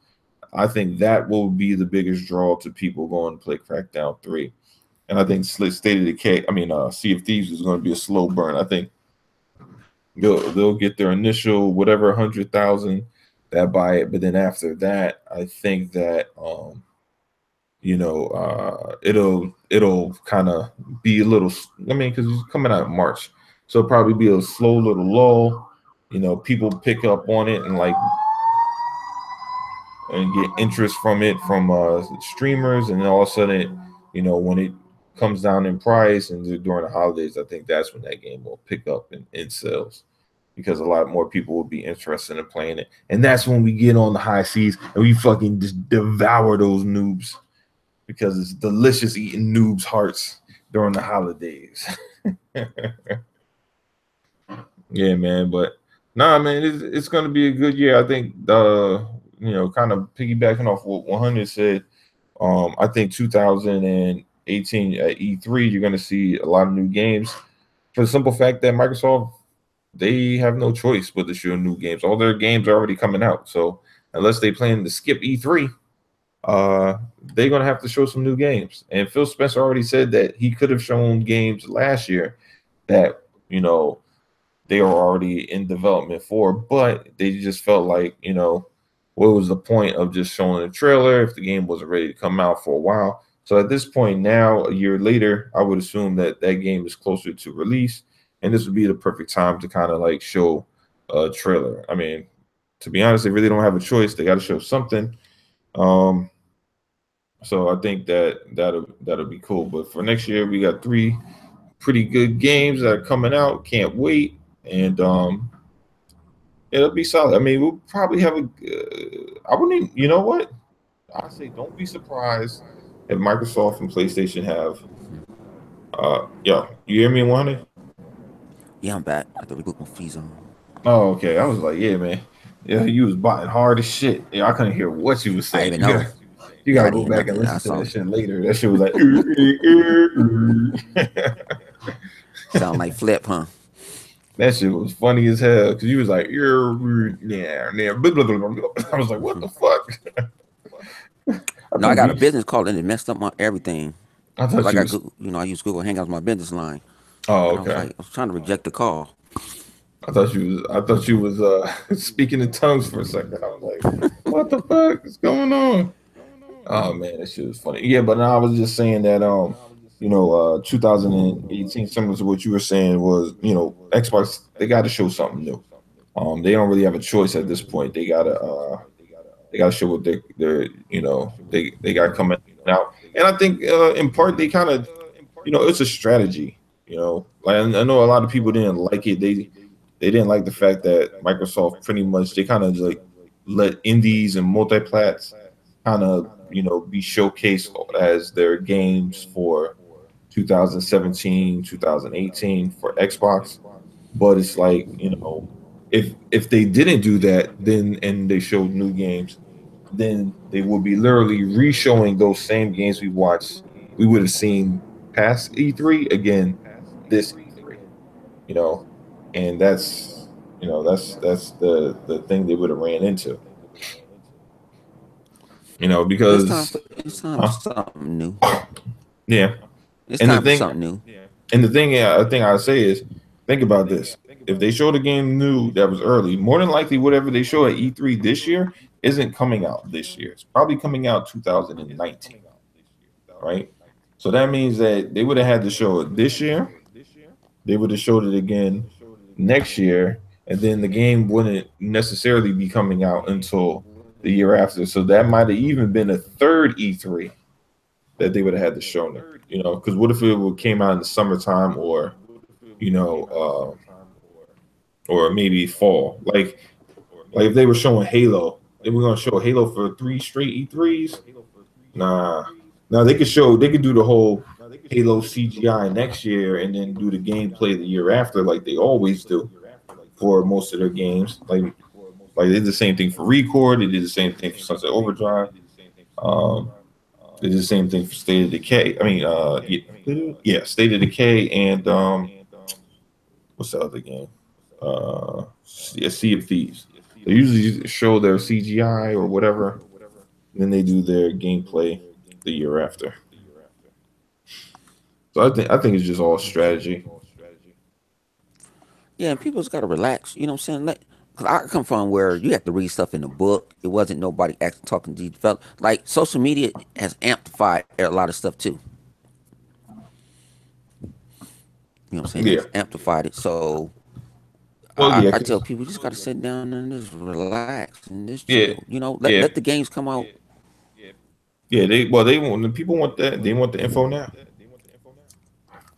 [SPEAKER 1] I think that will be the biggest draw to people going to play Crackdown 3. And I think State of Decay, Sea of Thieves is going to be a slow burn. I think they'll get their initial whatever 100,000 that buy it, but then after that, I think that it'll kind of be a little. I mean, because it's coming out in March, so it'll probably be a slow little lull. People pick up on it and get interest from it from streamers, and then all of a sudden, when it comes down in price and during the holidays, I think that's when that game will pick up in sales because a lot more people will be interested in playing it, and that's when we get on the high seas and we fucking just devour those noobs because it's delicious eating noobs' hearts during the holidays. Yeah, man. But nah, man, it's gonna be a good year. I think kind of piggybacking off what 100 said. I think 2018 at E3, you're gonna see a lot of new games for the simple fact that Microsoft they have no choice but to show new games. All their games are already coming out, so unless they plan to skip E3, uh, they're gonna have to show some new games. And Phil Spencer already said that he could have shown games last year that they were already in development for, but they just felt like, what was the point of just showing a trailer if the game wasn't ready to come out for a while? So at this point now, a year later, I would assume that that game is closer to release, and this would be the perfect time to kind of like show a trailer. I mean, to be honest, they really don't have a choice. They got to show something. Um, so I think that'll be cool. But for next year, we got three pretty good games that are coming out. Can't wait, and it'll be solid. I mean, we'll probably have a. I wouldn't. Even, you know what? I say don't be surprised if Microsoft and PlayStation have. Yo, you hear me, Wanda?
[SPEAKER 2] yeah, I'm back. I have to reboot my fees on.
[SPEAKER 1] Oh, okay. I was like, yeah, man. Yeah, you was buying hard as shit. Yeah, I couldn't hear what you was
[SPEAKER 2] I
[SPEAKER 1] saying.
[SPEAKER 2] even know.
[SPEAKER 1] You
[SPEAKER 2] Yeah,
[SPEAKER 1] gotta
[SPEAKER 2] I didn't
[SPEAKER 1] go
[SPEAKER 2] hear
[SPEAKER 1] back and
[SPEAKER 2] nothing. I
[SPEAKER 1] listen to
[SPEAKER 2] saw
[SPEAKER 1] that shit later. That shit was like.
[SPEAKER 2] sound like Flip, huh?
[SPEAKER 1] That shit was funny as hell because you was like, yeah, yeah, blah, blah, blah, blah. I was like, what the fuck? I
[SPEAKER 2] No, I
[SPEAKER 1] thought
[SPEAKER 2] got a
[SPEAKER 1] you,
[SPEAKER 2] business call and it messed up my everything.
[SPEAKER 1] I
[SPEAKER 2] Cause
[SPEAKER 1] thought
[SPEAKER 2] I
[SPEAKER 1] you
[SPEAKER 2] got
[SPEAKER 1] was.
[SPEAKER 2] Google, I use Google Hangouts my business line,
[SPEAKER 1] Oh,
[SPEAKER 2] and I was
[SPEAKER 1] okay.
[SPEAKER 2] like, I was trying to reject the call.
[SPEAKER 1] I thought you was speaking in tongues for a second. I was like, what the fuck is going on? Oh man, that shit was funny. Yeah, but no, I was just saying that 2018, similar to what you were saying, was Xbox, they got to show something new. They don't really have a choice at this point. They gotta show what they're they got coming out. And I think in part they kind of it's a strategy. Like I know a lot of people didn't like it. They didn't like the fact that Microsoft pretty much they kind of like let indies and multiplats kind of be showcased as their games for 2017, 2018 for Xbox. But it's like if they didn't do that, then and they showed new games, then they would be literally re-showing those same games we would have seen past E3 again this E3, you know, and that's the thing they would have ran into, because
[SPEAKER 2] It's time for
[SPEAKER 1] huh?
[SPEAKER 2] something new.
[SPEAKER 1] Yeah.
[SPEAKER 2] It's
[SPEAKER 1] And
[SPEAKER 2] time
[SPEAKER 1] the
[SPEAKER 2] for
[SPEAKER 1] thing
[SPEAKER 2] something new.
[SPEAKER 1] and the thing yeah, I think I say is think about this. If they showed a game new that was early, more than likely whatever they show at E3 this year isn't coming out this year. It's probably coming out 2019, right? So that means that they would have had to show it this year. They would have showed it again next year, and then the game wouldn't necessarily be coming out until the year after. So that might have even been a third E3 that they would have had to show them. Because what if it would came out in the summertime, you know, uh, or maybe fall? Like if they were showing Halo, they were gonna show Halo for three straight E3s. Nah, now they could do the whole Halo CGI next year and then do the gameplay the year after, like they always do for most of their games. Like they did the same thing for Record. They did the same thing for Sunset Overdrive. Um, they did the same thing for State of Decay. I mean, yeah, State of Decay and what's the other game? Yeah, Sea of Thieves. They usually show their CGI or whatever, then they do their gameplay the year after. So I think it's just all strategy.
[SPEAKER 2] Yeah, and people's got to relax. You know what I'm saying? Cause I come from where you have to read stuff in the book. It wasn't nobody actually talking to the develop. Like social media has amplified a lot of stuff too. You know what I'm saying?
[SPEAKER 1] Yeah.
[SPEAKER 2] It's amplified it. So
[SPEAKER 1] Well, yeah,
[SPEAKER 2] I tell
[SPEAKER 1] 'cause-
[SPEAKER 2] people you just got to sit down and just relax and just chill.
[SPEAKER 1] yeah,
[SPEAKER 2] Let
[SPEAKER 1] yeah,
[SPEAKER 2] the games come out.
[SPEAKER 1] yeah. They want the people want that. They want the info now.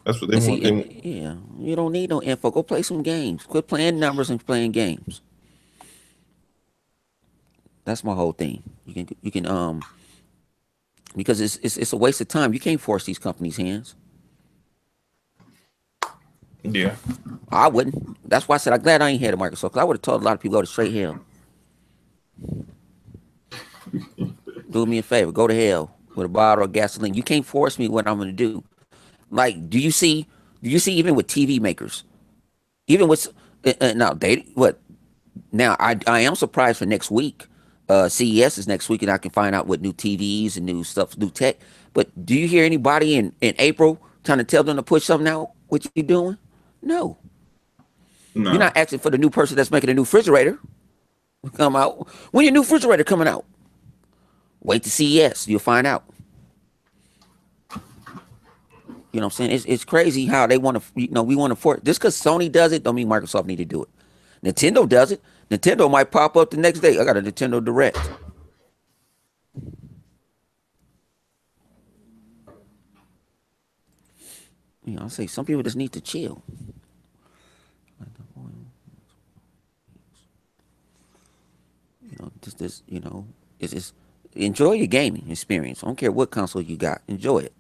[SPEAKER 1] That's what they
[SPEAKER 2] And
[SPEAKER 1] want.
[SPEAKER 2] see, yeah, you don't need no info. Go play some games. Quit playing numbers and playing games. That's my whole thing. You can because it's a waste of time. You can't force these companies' hands.
[SPEAKER 1] Yeah.
[SPEAKER 2] I wouldn't. That's why I said I'm glad I ain't had a Microsoft. Cause I would have told a lot of people go to straight hell. Do me a favor, go to hell with a bottle of gasoline. You can't force me what I'm gonna do. Like, do you see? Do you see even with TV makers? Even with now they what now I am surprised for next week. CES is next week, and I can find out what new TVs and new stuff, new tech. But do you hear anybody in April trying to tell them to push something out? What you doing? No, you're
[SPEAKER 1] No.
[SPEAKER 2] not asking for the new person that's making a new refrigerator to come out. When your new refrigerator coming out? Wait to CES, you'll find out. You know what I'm saying? It's crazy how they want to, we want to force. Just because Sony does it, don't mean Microsoft need to do it. Nintendo does it. Nintendo might pop up the next day. I got a Nintendo Direct. I say some people just need to chill. It's just enjoy your gaming experience. I don't care what console you got. Enjoy it.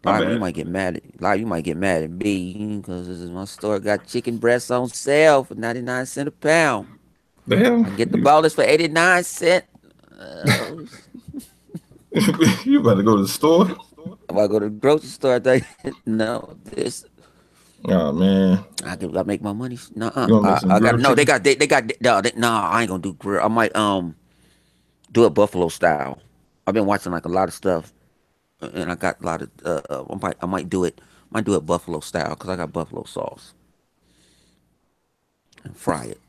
[SPEAKER 1] My
[SPEAKER 2] Live, you
[SPEAKER 1] bad.
[SPEAKER 2] might get mad at live. You might get mad at me because my store got chicken breasts on sale for 99 cents a pound.
[SPEAKER 1] The hell?
[SPEAKER 2] I can get the ballers for 89 cents. Uh,
[SPEAKER 1] You better go to the store.
[SPEAKER 2] if I go to the grocery store, I think no, this
[SPEAKER 1] Oh man,
[SPEAKER 2] I make my money. No,
[SPEAKER 1] you want to make some
[SPEAKER 2] I got
[SPEAKER 1] grilled
[SPEAKER 2] no.
[SPEAKER 1] chicken?
[SPEAKER 2] They got no. I ain't gonna do grill. I might do it buffalo style. I've been watching like a lot of stuff. and I got a lot of. I might do it buffalo style because I got buffalo sauce and fry it.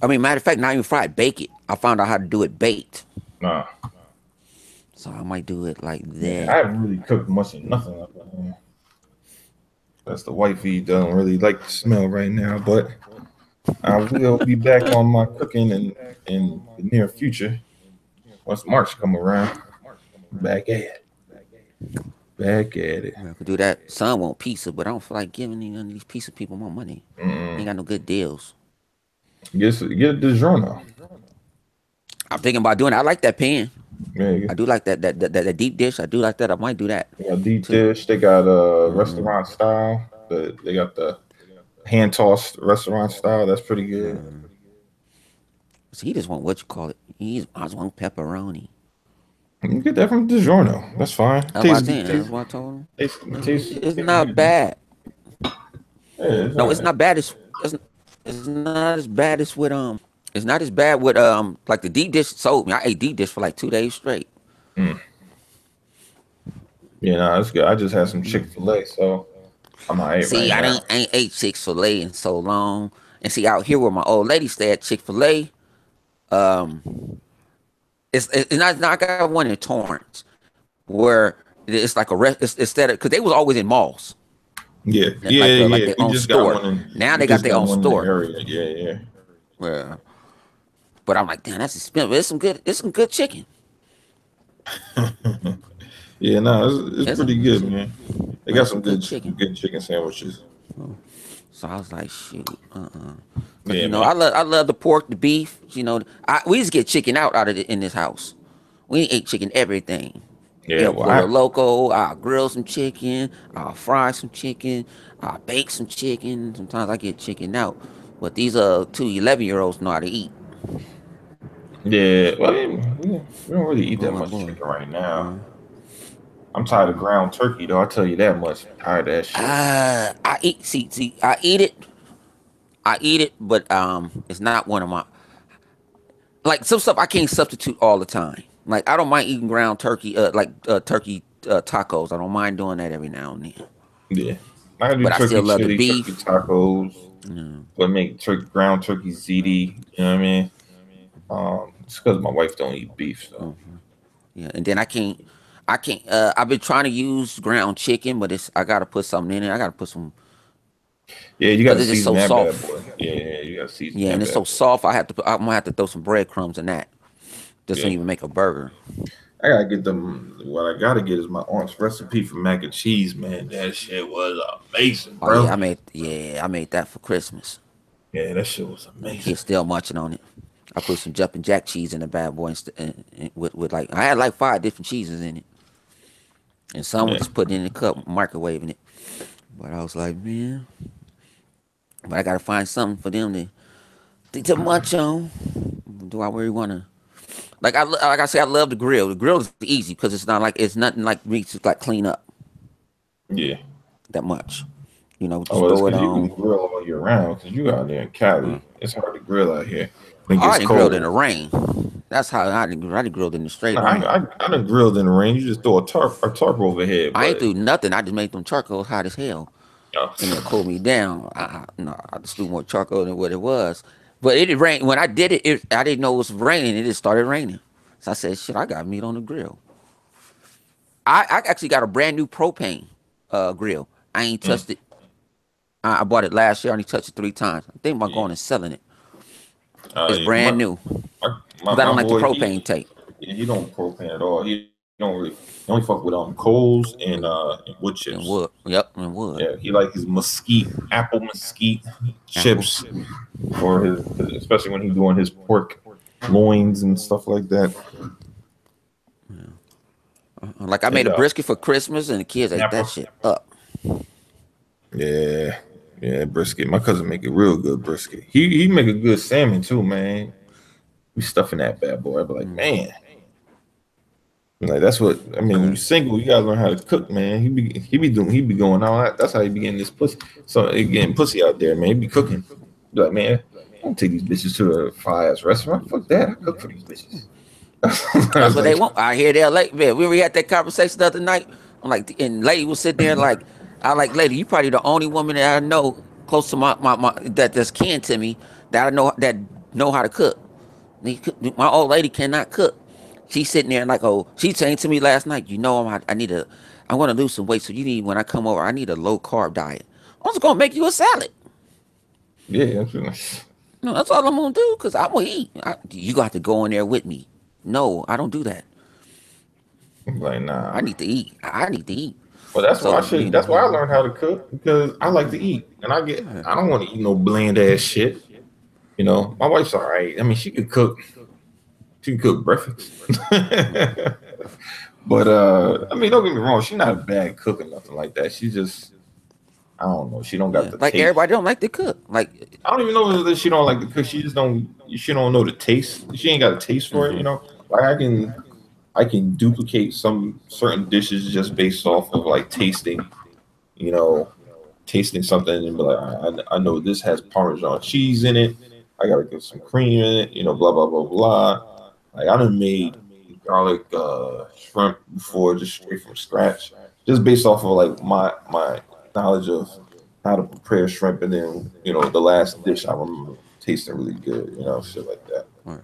[SPEAKER 2] I mean, matter of fact, not even fry it, bake it. I found out how to do it baked,
[SPEAKER 1] Nah,
[SPEAKER 2] so I might do it like
[SPEAKER 1] yeah, I
[SPEAKER 2] that.
[SPEAKER 1] haven't really cooked much of nothing like that. Man. That's the wifey don't really like the smell right now, but I will be back on my cooking in the near future once March come around. Back at it, back at it.
[SPEAKER 2] I could do that. Son want pizza, but I don't feel like giving none of these pizza people more money. Ain't
[SPEAKER 1] Mm-mm.
[SPEAKER 2] got no good deals.
[SPEAKER 1] Get a DiGiorno.
[SPEAKER 2] I'm thinking about doing it. I like that pan.
[SPEAKER 1] Yeah,
[SPEAKER 2] I do like that deep dish. I do like that. I might do that
[SPEAKER 1] they got deep
[SPEAKER 2] too.
[SPEAKER 1] dish. They got
[SPEAKER 2] Hmm.
[SPEAKER 1] restaurant style. They got the hand tossed restaurant style. That's pretty good.
[SPEAKER 2] So he just want what you call it. I just want pepperoni.
[SPEAKER 1] You can get that from DiGiorno. That's fine.
[SPEAKER 2] That's what I
[SPEAKER 1] Tastes
[SPEAKER 2] said. That's
[SPEAKER 1] tastes
[SPEAKER 2] what I told him. It's
[SPEAKER 1] tastes
[SPEAKER 2] not
[SPEAKER 1] good.
[SPEAKER 2] bad.
[SPEAKER 1] Yeah, it's
[SPEAKER 2] No,
[SPEAKER 1] all
[SPEAKER 2] it's
[SPEAKER 1] right.
[SPEAKER 2] not bad. It's not as bad as with It's not as bad with like the deep dish sold me. I ate deep dish for like 2 days straight.
[SPEAKER 1] Mm. Yeah, no, it's good. I just had some Chick-fil-A, so I'm all right
[SPEAKER 2] See,
[SPEAKER 1] right now.
[SPEAKER 2] I ain't ate Chick-fil-A in so long. And see, out here where my old lady stay at Chick-fil-A, um, it's not. I got one in Torrance where it's like a rest. It's instead of because they was always in malls,
[SPEAKER 1] Yeah, yeah,
[SPEAKER 2] like
[SPEAKER 1] yeah.
[SPEAKER 2] their own store. Now
[SPEAKER 1] We
[SPEAKER 2] they got
[SPEAKER 1] just
[SPEAKER 2] their
[SPEAKER 1] got
[SPEAKER 2] own
[SPEAKER 1] one in the
[SPEAKER 2] store.
[SPEAKER 1] area. Yeah,
[SPEAKER 2] Yeah. But I'm like, damn, that's expensive. It's some good. It's some good chicken.
[SPEAKER 1] yeah. Yeah, no, it's
[SPEAKER 2] It's
[SPEAKER 1] pretty
[SPEAKER 2] some good
[SPEAKER 1] good,
[SPEAKER 2] chicken.
[SPEAKER 1] man. They got
[SPEAKER 2] It's some good chicken.
[SPEAKER 1] good chicken sandwiches.
[SPEAKER 2] So I was like, shoot, because
[SPEAKER 1] Yeah, man.
[SPEAKER 2] I love the pork, the beef. We just get chicken out of it in this house. We ain't ate chicken everything.
[SPEAKER 1] Yeah,
[SPEAKER 2] El
[SPEAKER 1] well,
[SPEAKER 2] Pollo Loco. I'll grill some chicken. I'll fry some chicken. I'll bake some chicken. Sometimes I get chicken out. But these two 11-year-olds know how to eat.
[SPEAKER 1] yeah. Well, we don't really eat
[SPEAKER 2] Oh
[SPEAKER 1] that
[SPEAKER 2] my
[SPEAKER 1] much
[SPEAKER 2] boy.
[SPEAKER 1] chicken right now.
[SPEAKER 2] Uh,
[SPEAKER 1] I'm tired of ground turkey, though. I tell you that much. Tired of that shit.
[SPEAKER 2] I eat. I eat it. I eat it, but it's not one of my like some stuff I can't substitute all the time. Like I don't mind eating ground turkey, turkey tacos. I don't mind doing that every now and then.
[SPEAKER 1] Yeah, I can do
[SPEAKER 2] But I still
[SPEAKER 1] turkey
[SPEAKER 2] love the
[SPEAKER 1] chili, turkey
[SPEAKER 2] beef.
[SPEAKER 1] tacos.
[SPEAKER 2] Mm,
[SPEAKER 1] But make ground turkey ziti. You know what I mean? It's because my wife don't eat beef, so
[SPEAKER 2] yeah, and then I can't. I've been trying to use ground chicken, but I gotta put something in it. I gotta put some
[SPEAKER 1] yeah, you got
[SPEAKER 2] because
[SPEAKER 1] to
[SPEAKER 2] it's just
[SPEAKER 1] season
[SPEAKER 2] so
[SPEAKER 1] that bad
[SPEAKER 2] soft.
[SPEAKER 1] boy. Yeah, you got to season
[SPEAKER 2] Yeah,
[SPEAKER 1] that
[SPEAKER 2] and it's
[SPEAKER 1] bad
[SPEAKER 2] so
[SPEAKER 1] boy.
[SPEAKER 2] soft. I'm gonna have to throw some breadcrumbs in that. Doesn't
[SPEAKER 1] Yeah,
[SPEAKER 2] even make a burger.
[SPEAKER 1] I gotta get them. What I gotta get is my aunt's recipe for mac and cheese. Man, that shit was amazing,
[SPEAKER 2] Oh yeah,
[SPEAKER 1] bro.
[SPEAKER 2] I made that for Christmas.
[SPEAKER 1] Yeah, that shit was
[SPEAKER 2] The
[SPEAKER 1] amazing.
[SPEAKER 2] kids still munching on it. I put some jumping jack cheese in the bad boy with like I had like 5 different cheeses in it, and some was
[SPEAKER 1] Yeah,
[SPEAKER 2] just putting it in the cup, microwaving it. But I was like, man, but I gotta find something for them to munch on. Do I really wanna? Like I say, I love the grill. The grill is easy because it's nothing like me to like clean up
[SPEAKER 1] yeah.
[SPEAKER 2] that much.
[SPEAKER 1] Oh,
[SPEAKER 2] Just
[SPEAKER 1] well, it's
[SPEAKER 2] throw it
[SPEAKER 1] because you can
[SPEAKER 2] on.
[SPEAKER 1] grill all year round. Because you out there in
[SPEAKER 2] Uh,
[SPEAKER 1] Cali, it's hard to grill out here when it
[SPEAKER 2] I
[SPEAKER 1] gets
[SPEAKER 2] didn't grilled in
[SPEAKER 1] cold.
[SPEAKER 2] the rain. That's how I didn't grilled in the straight
[SPEAKER 1] No,
[SPEAKER 2] rain.
[SPEAKER 1] I done grilled in the rain. You just throw a tarp overhead,
[SPEAKER 2] I ain't
[SPEAKER 1] but
[SPEAKER 2] do nothing. I just made them charcoal hot as hell,
[SPEAKER 1] oh,
[SPEAKER 2] and it cooled me down. No, I just threw more charcoal than what it was. But it did rain when I did it. I didn't know it was raining. It just started raining. So I said, "Shit, I got meat on the grill." I actually got a brand new propane grill. I ain't
[SPEAKER 1] mm,
[SPEAKER 2] touched it. I bought it last year. I only touched it 3 times. I think about
[SPEAKER 1] yeah.
[SPEAKER 2] going and selling it. It's
[SPEAKER 1] Yeah,
[SPEAKER 2] brand new because I
[SPEAKER 1] my
[SPEAKER 2] don't like the
[SPEAKER 1] boy,
[SPEAKER 2] propane tank
[SPEAKER 1] he don't propane at all. He don't really. He only fuck with coals and wood
[SPEAKER 2] and
[SPEAKER 1] chips.
[SPEAKER 2] wood. Yep, and wood.
[SPEAKER 1] Yeah, he like his apple mesquite
[SPEAKER 2] Apple.
[SPEAKER 1] chips for especially when he doing his pork loins and stuff like that.
[SPEAKER 2] Like I made
[SPEAKER 1] And
[SPEAKER 2] a brisket for Christmas, and the kids ate that
[SPEAKER 1] snapper.
[SPEAKER 2] shit up.
[SPEAKER 1] Yeah, yeah, brisket. My cousin make a real good brisket. He make a good salmon too, man. We stuffing that bad boy. I be like,
[SPEAKER 2] Mm.
[SPEAKER 1] man, like that's what I mean. When you
[SPEAKER 2] Uh,
[SPEAKER 1] single, you gotta learn how to cook, man. He be going all that. That's how he be getting this pussy. So he getting pussy out there, man. He be cooking. Be like, man, I don't take these bitches to a fire ass restaurant. Fuck that. I cook for these bitches. I
[SPEAKER 2] That's
[SPEAKER 1] was
[SPEAKER 2] what they
[SPEAKER 1] like,
[SPEAKER 2] want. I hear they're like, man, we had that conversation the other night. I'm like, and lady was sitting there like, I like, lady, you probably the only woman that I know close to my that's kin to me that I know how to cook. My old lady cannot cook. She's sitting there like, oh, she saying to me last night, you know, I want to lose some weight. So you need, when I come over, I need a low carb diet. I'm just gonna make you a salad.
[SPEAKER 1] yeah,
[SPEAKER 2] No, that's all I'm gonna do because I'm gonna eat. You got to go in there with me. No, I don't do that.
[SPEAKER 1] I'm like,
[SPEAKER 2] I
[SPEAKER 1] nah.
[SPEAKER 2] need to eat. I need to eat.
[SPEAKER 1] But that's why I
[SPEAKER 2] So
[SPEAKER 1] should. That's why I learned how to cook because I like to eat, and I don't want to eat no bland ass shit. You know, my wife's all right. I mean, she could cook. She can cook breakfast. But I mean, don't get me wrong. She's not a bad cook or nothing like that. She just, I don't know. She don't got
[SPEAKER 2] yeah,
[SPEAKER 1] the
[SPEAKER 2] like
[SPEAKER 1] taste.
[SPEAKER 2] everybody don't like to cook. Like,
[SPEAKER 1] I don't even know that she don't like the cook. She just don't. She don't know the taste. She ain't got a taste for it. You
[SPEAKER 2] hmm
[SPEAKER 1] know, like I can duplicate some certain dishes just based off of like tasting. You know, tasting something and be like, I know this has Parmesan cheese in it. I gotta get some cream in it. You know, blah blah blah blah. Like I done made garlic shrimp before, just straight from scratch, just based off of like my knowledge of how to prepare shrimp, and then the last dish I remember tasting really good. You know, shit like that.
[SPEAKER 2] right.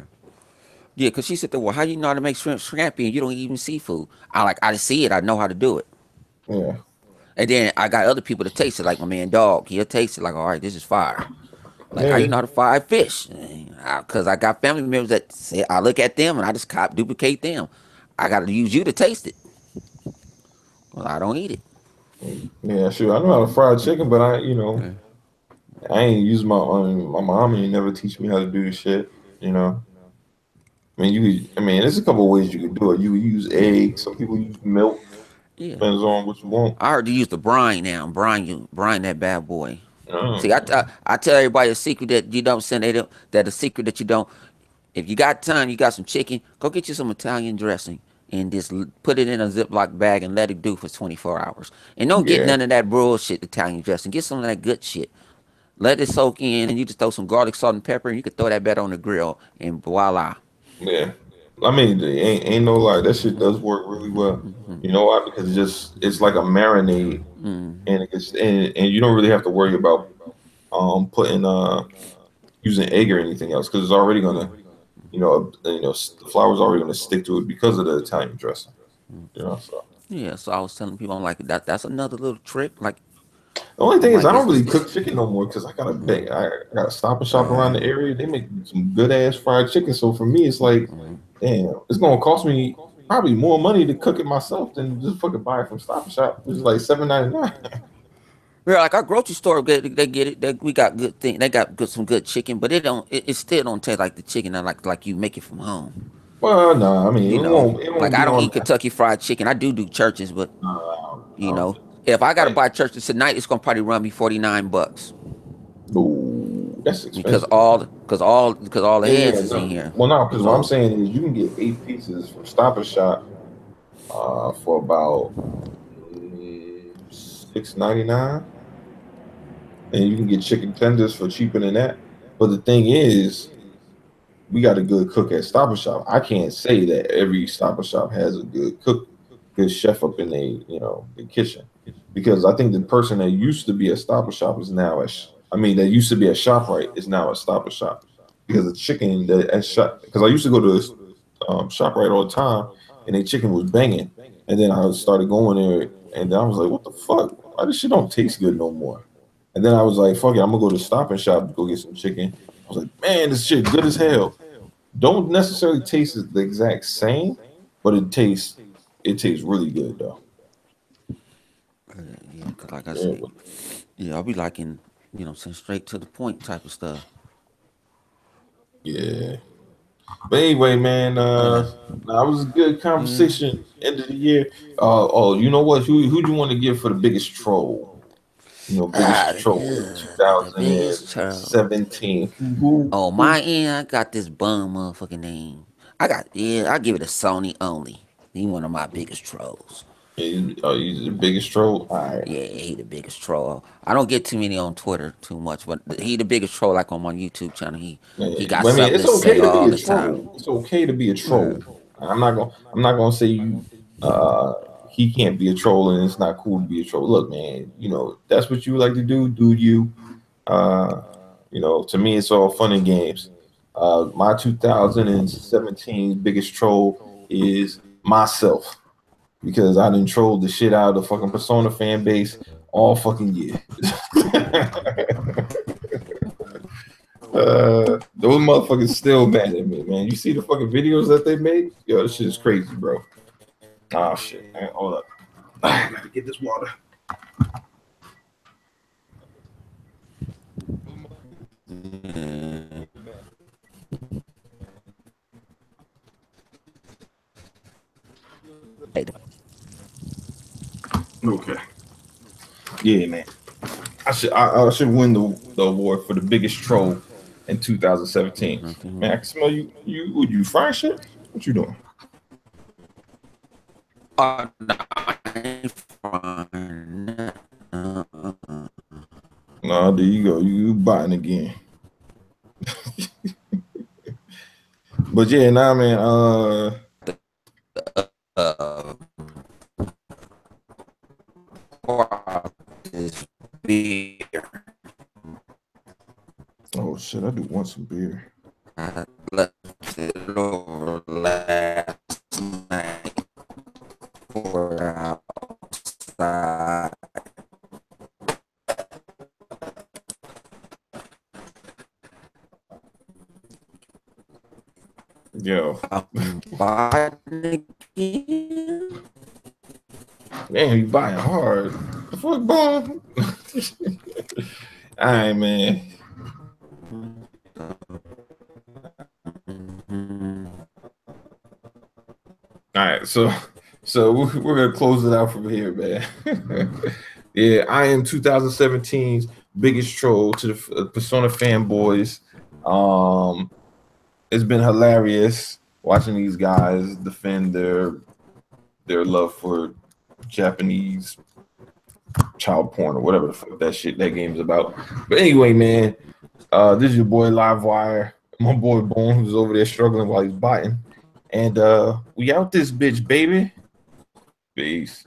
[SPEAKER 2] Yeah, because she said, well, how you know how to make shrimp scrappy and you don't eat even seafood? I see it. I know how to do it.
[SPEAKER 1] Yeah,
[SPEAKER 2] And then I got other people to taste it, like my man Dog. He'll taste it like, all right, this is fire. Like, how you
[SPEAKER 1] yeah,
[SPEAKER 2] know how to fry fish? Because I got family members that say, I look at them and I just duplicate them. I got to use you to taste it. Well, I don't eat it.
[SPEAKER 1] yeah. Sure, I know how to fry chicken, but
[SPEAKER 2] Yeah.
[SPEAKER 1] I ain't use my mom ain't never teach me how to do this shit. You know. I mean, there's a couple of ways you can do it. You can use eggs. Some people use milk.
[SPEAKER 2] Yeah.
[SPEAKER 1] Depends on what you want.
[SPEAKER 2] I heard to use the brine now. Brine that bad boy. See,
[SPEAKER 1] Mm.
[SPEAKER 2] I tell everybody a secret that you don't send. They don't, that a secret that you don't. If you got time, you got some chicken, go get you some Italian dressing and just put it in a Ziploc bag and let it do for 24 hours. And don't get
[SPEAKER 1] Yeah,
[SPEAKER 2] none of that bullshit Italian dressing. Get some of that good shit. Let it soak in, and you just throw some garlic, salt, and pepper, and you can throw that bed on the grill, and voila.
[SPEAKER 1] yeah. I mean, ain't no lie. That shit does work really well. You know why? Because it's like a marinade, and and you don't really have to worry about putting using egg or anything else because it's already gonna the flour's already gonna stick to it because of the Italian dressing. You know, so.
[SPEAKER 2] Yeah, so I was telling people, I'm like, that's another little trick. Like,
[SPEAKER 1] The only
[SPEAKER 2] I'm
[SPEAKER 1] thing is,
[SPEAKER 2] like,
[SPEAKER 1] I don't really
[SPEAKER 2] it's
[SPEAKER 1] cook chicken no more because I got a
[SPEAKER 2] mm,
[SPEAKER 1] big, I got a Stop and Shop around the area. They make some good ass fried chicken. So for me, it's like, damn, it's gonna cost me probably more money to cook it myself than just fucking buy it from Stop and Shop, which is like $7.99.
[SPEAKER 2] yeah, like our grocery store, they get it. We got good thing. They got some good chicken, but it still don't taste like the chicken that like you make it from home.
[SPEAKER 1] Well, no, I mean,
[SPEAKER 2] You know,
[SPEAKER 1] it
[SPEAKER 2] like
[SPEAKER 1] won't
[SPEAKER 2] I
[SPEAKER 1] be
[SPEAKER 2] don't
[SPEAKER 1] on
[SPEAKER 2] eat
[SPEAKER 1] that.
[SPEAKER 2] Kentucky Fried Chicken. I do churches, but
[SPEAKER 1] I
[SPEAKER 2] you
[SPEAKER 1] don't
[SPEAKER 2] know,
[SPEAKER 1] do
[SPEAKER 2] if I got to
[SPEAKER 1] that.
[SPEAKER 2] buy churches tonight, it's gonna probably run me $49
[SPEAKER 1] No, that's
[SPEAKER 2] because
[SPEAKER 1] expensive.
[SPEAKER 2] all the
[SPEAKER 1] Yeah, yeah,
[SPEAKER 2] heads is in
[SPEAKER 1] no.
[SPEAKER 2] here.
[SPEAKER 1] Well, no, because what I'm
[SPEAKER 2] So
[SPEAKER 1] saying is you can get 8 pieces from Stop and Shop for about $6.99. And you can get chicken tenders for cheaper than that. But the thing is, we got a good cook at Stop and Shop. I can't say that every Stop and Shop has a good chef up in the kitchen, because I think the person that used to be a Stop and Shop is now I mean, that used to be a ShopRite is now a Stop and Shop, because the chicken that at shop, because I used to go to this ShopRite all the time, and their chicken was banging, and then I started going there, and then I was like, what the fuck? Why this shit don't taste good no more? And then I was like, fuck it, I'm gonna go to Stop and Shop to go get some chicken. I was like, man, this shit good as hell. Don't necessarily taste the exact same, but it tastes really good though.
[SPEAKER 2] yeah, cause like I
[SPEAKER 1] Yeah,
[SPEAKER 2] say, yeah, I'll be liking, send straight to the point type of stuff.
[SPEAKER 1] yeah. But anyway, man,
[SPEAKER 2] Yeah,
[SPEAKER 1] that was a good
[SPEAKER 2] yeah.
[SPEAKER 1] conversation. End of the year. Oh, you know what? Who do you want to give for the biggest troll? Biggest troll in
[SPEAKER 2] The biggest troll.
[SPEAKER 1] 2017.
[SPEAKER 2] On my end, I got this bum motherfucking name. I give it a Sony only. He one of my biggest trolls.
[SPEAKER 1] He's the biggest troll. All right.
[SPEAKER 2] Yeah, he the biggest troll. I don't get too many on Twitter too much, but he the biggest troll. Like on my YouTube channel, he
[SPEAKER 1] Yeah,
[SPEAKER 2] got
[SPEAKER 1] but I mean,
[SPEAKER 2] something
[SPEAKER 1] it's
[SPEAKER 2] to say
[SPEAKER 1] okay to be
[SPEAKER 2] all
[SPEAKER 1] a
[SPEAKER 2] the time.
[SPEAKER 1] troll. It's okay to be a
[SPEAKER 2] Yeah,
[SPEAKER 1] troll. I'm not gonna say you he can't be a troll and it's not cool to be a troll. Look, man, you know, that's what you like to do you. Uh, you know, to me, it's all fun and games. My 2017 biggest troll is myself because I done trolled the shit out of the fucking Persona fan base all fucking year. Those motherfuckers still mad at me, man. You see the fucking videos that they made? Yo, this shit is crazy, bro. Oh shit, man. Hold up. I gotta get this water. Okay. Yeah, man. I should win the award for the biggest troll in 2017. Man, I can smell you frying shit? What you doing?
[SPEAKER 2] Oh, no, I ain't fine.
[SPEAKER 1] No, there you go. You biting again. But yeah, nah, man.
[SPEAKER 2] Uh, this beer.
[SPEAKER 1] Oh shit, I do want some beer.
[SPEAKER 2] I left it over last night for outside.
[SPEAKER 1] Yo,
[SPEAKER 2] I'm buying again.
[SPEAKER 1] man, you buying hard. The fuck, bro? All right, man. All right, so we're gonna close it out from here, man. Yeah, I am 2017's biggest troll to the Persona fanboys. It's been hilarious watching these guys defend their love for Japanese child porn or whatever the fuck that game's about. But anyway, man, this is your boy Livewire. My boy Bone, who's over there struggling while he's biting. And we out this bitch, baby. Peace.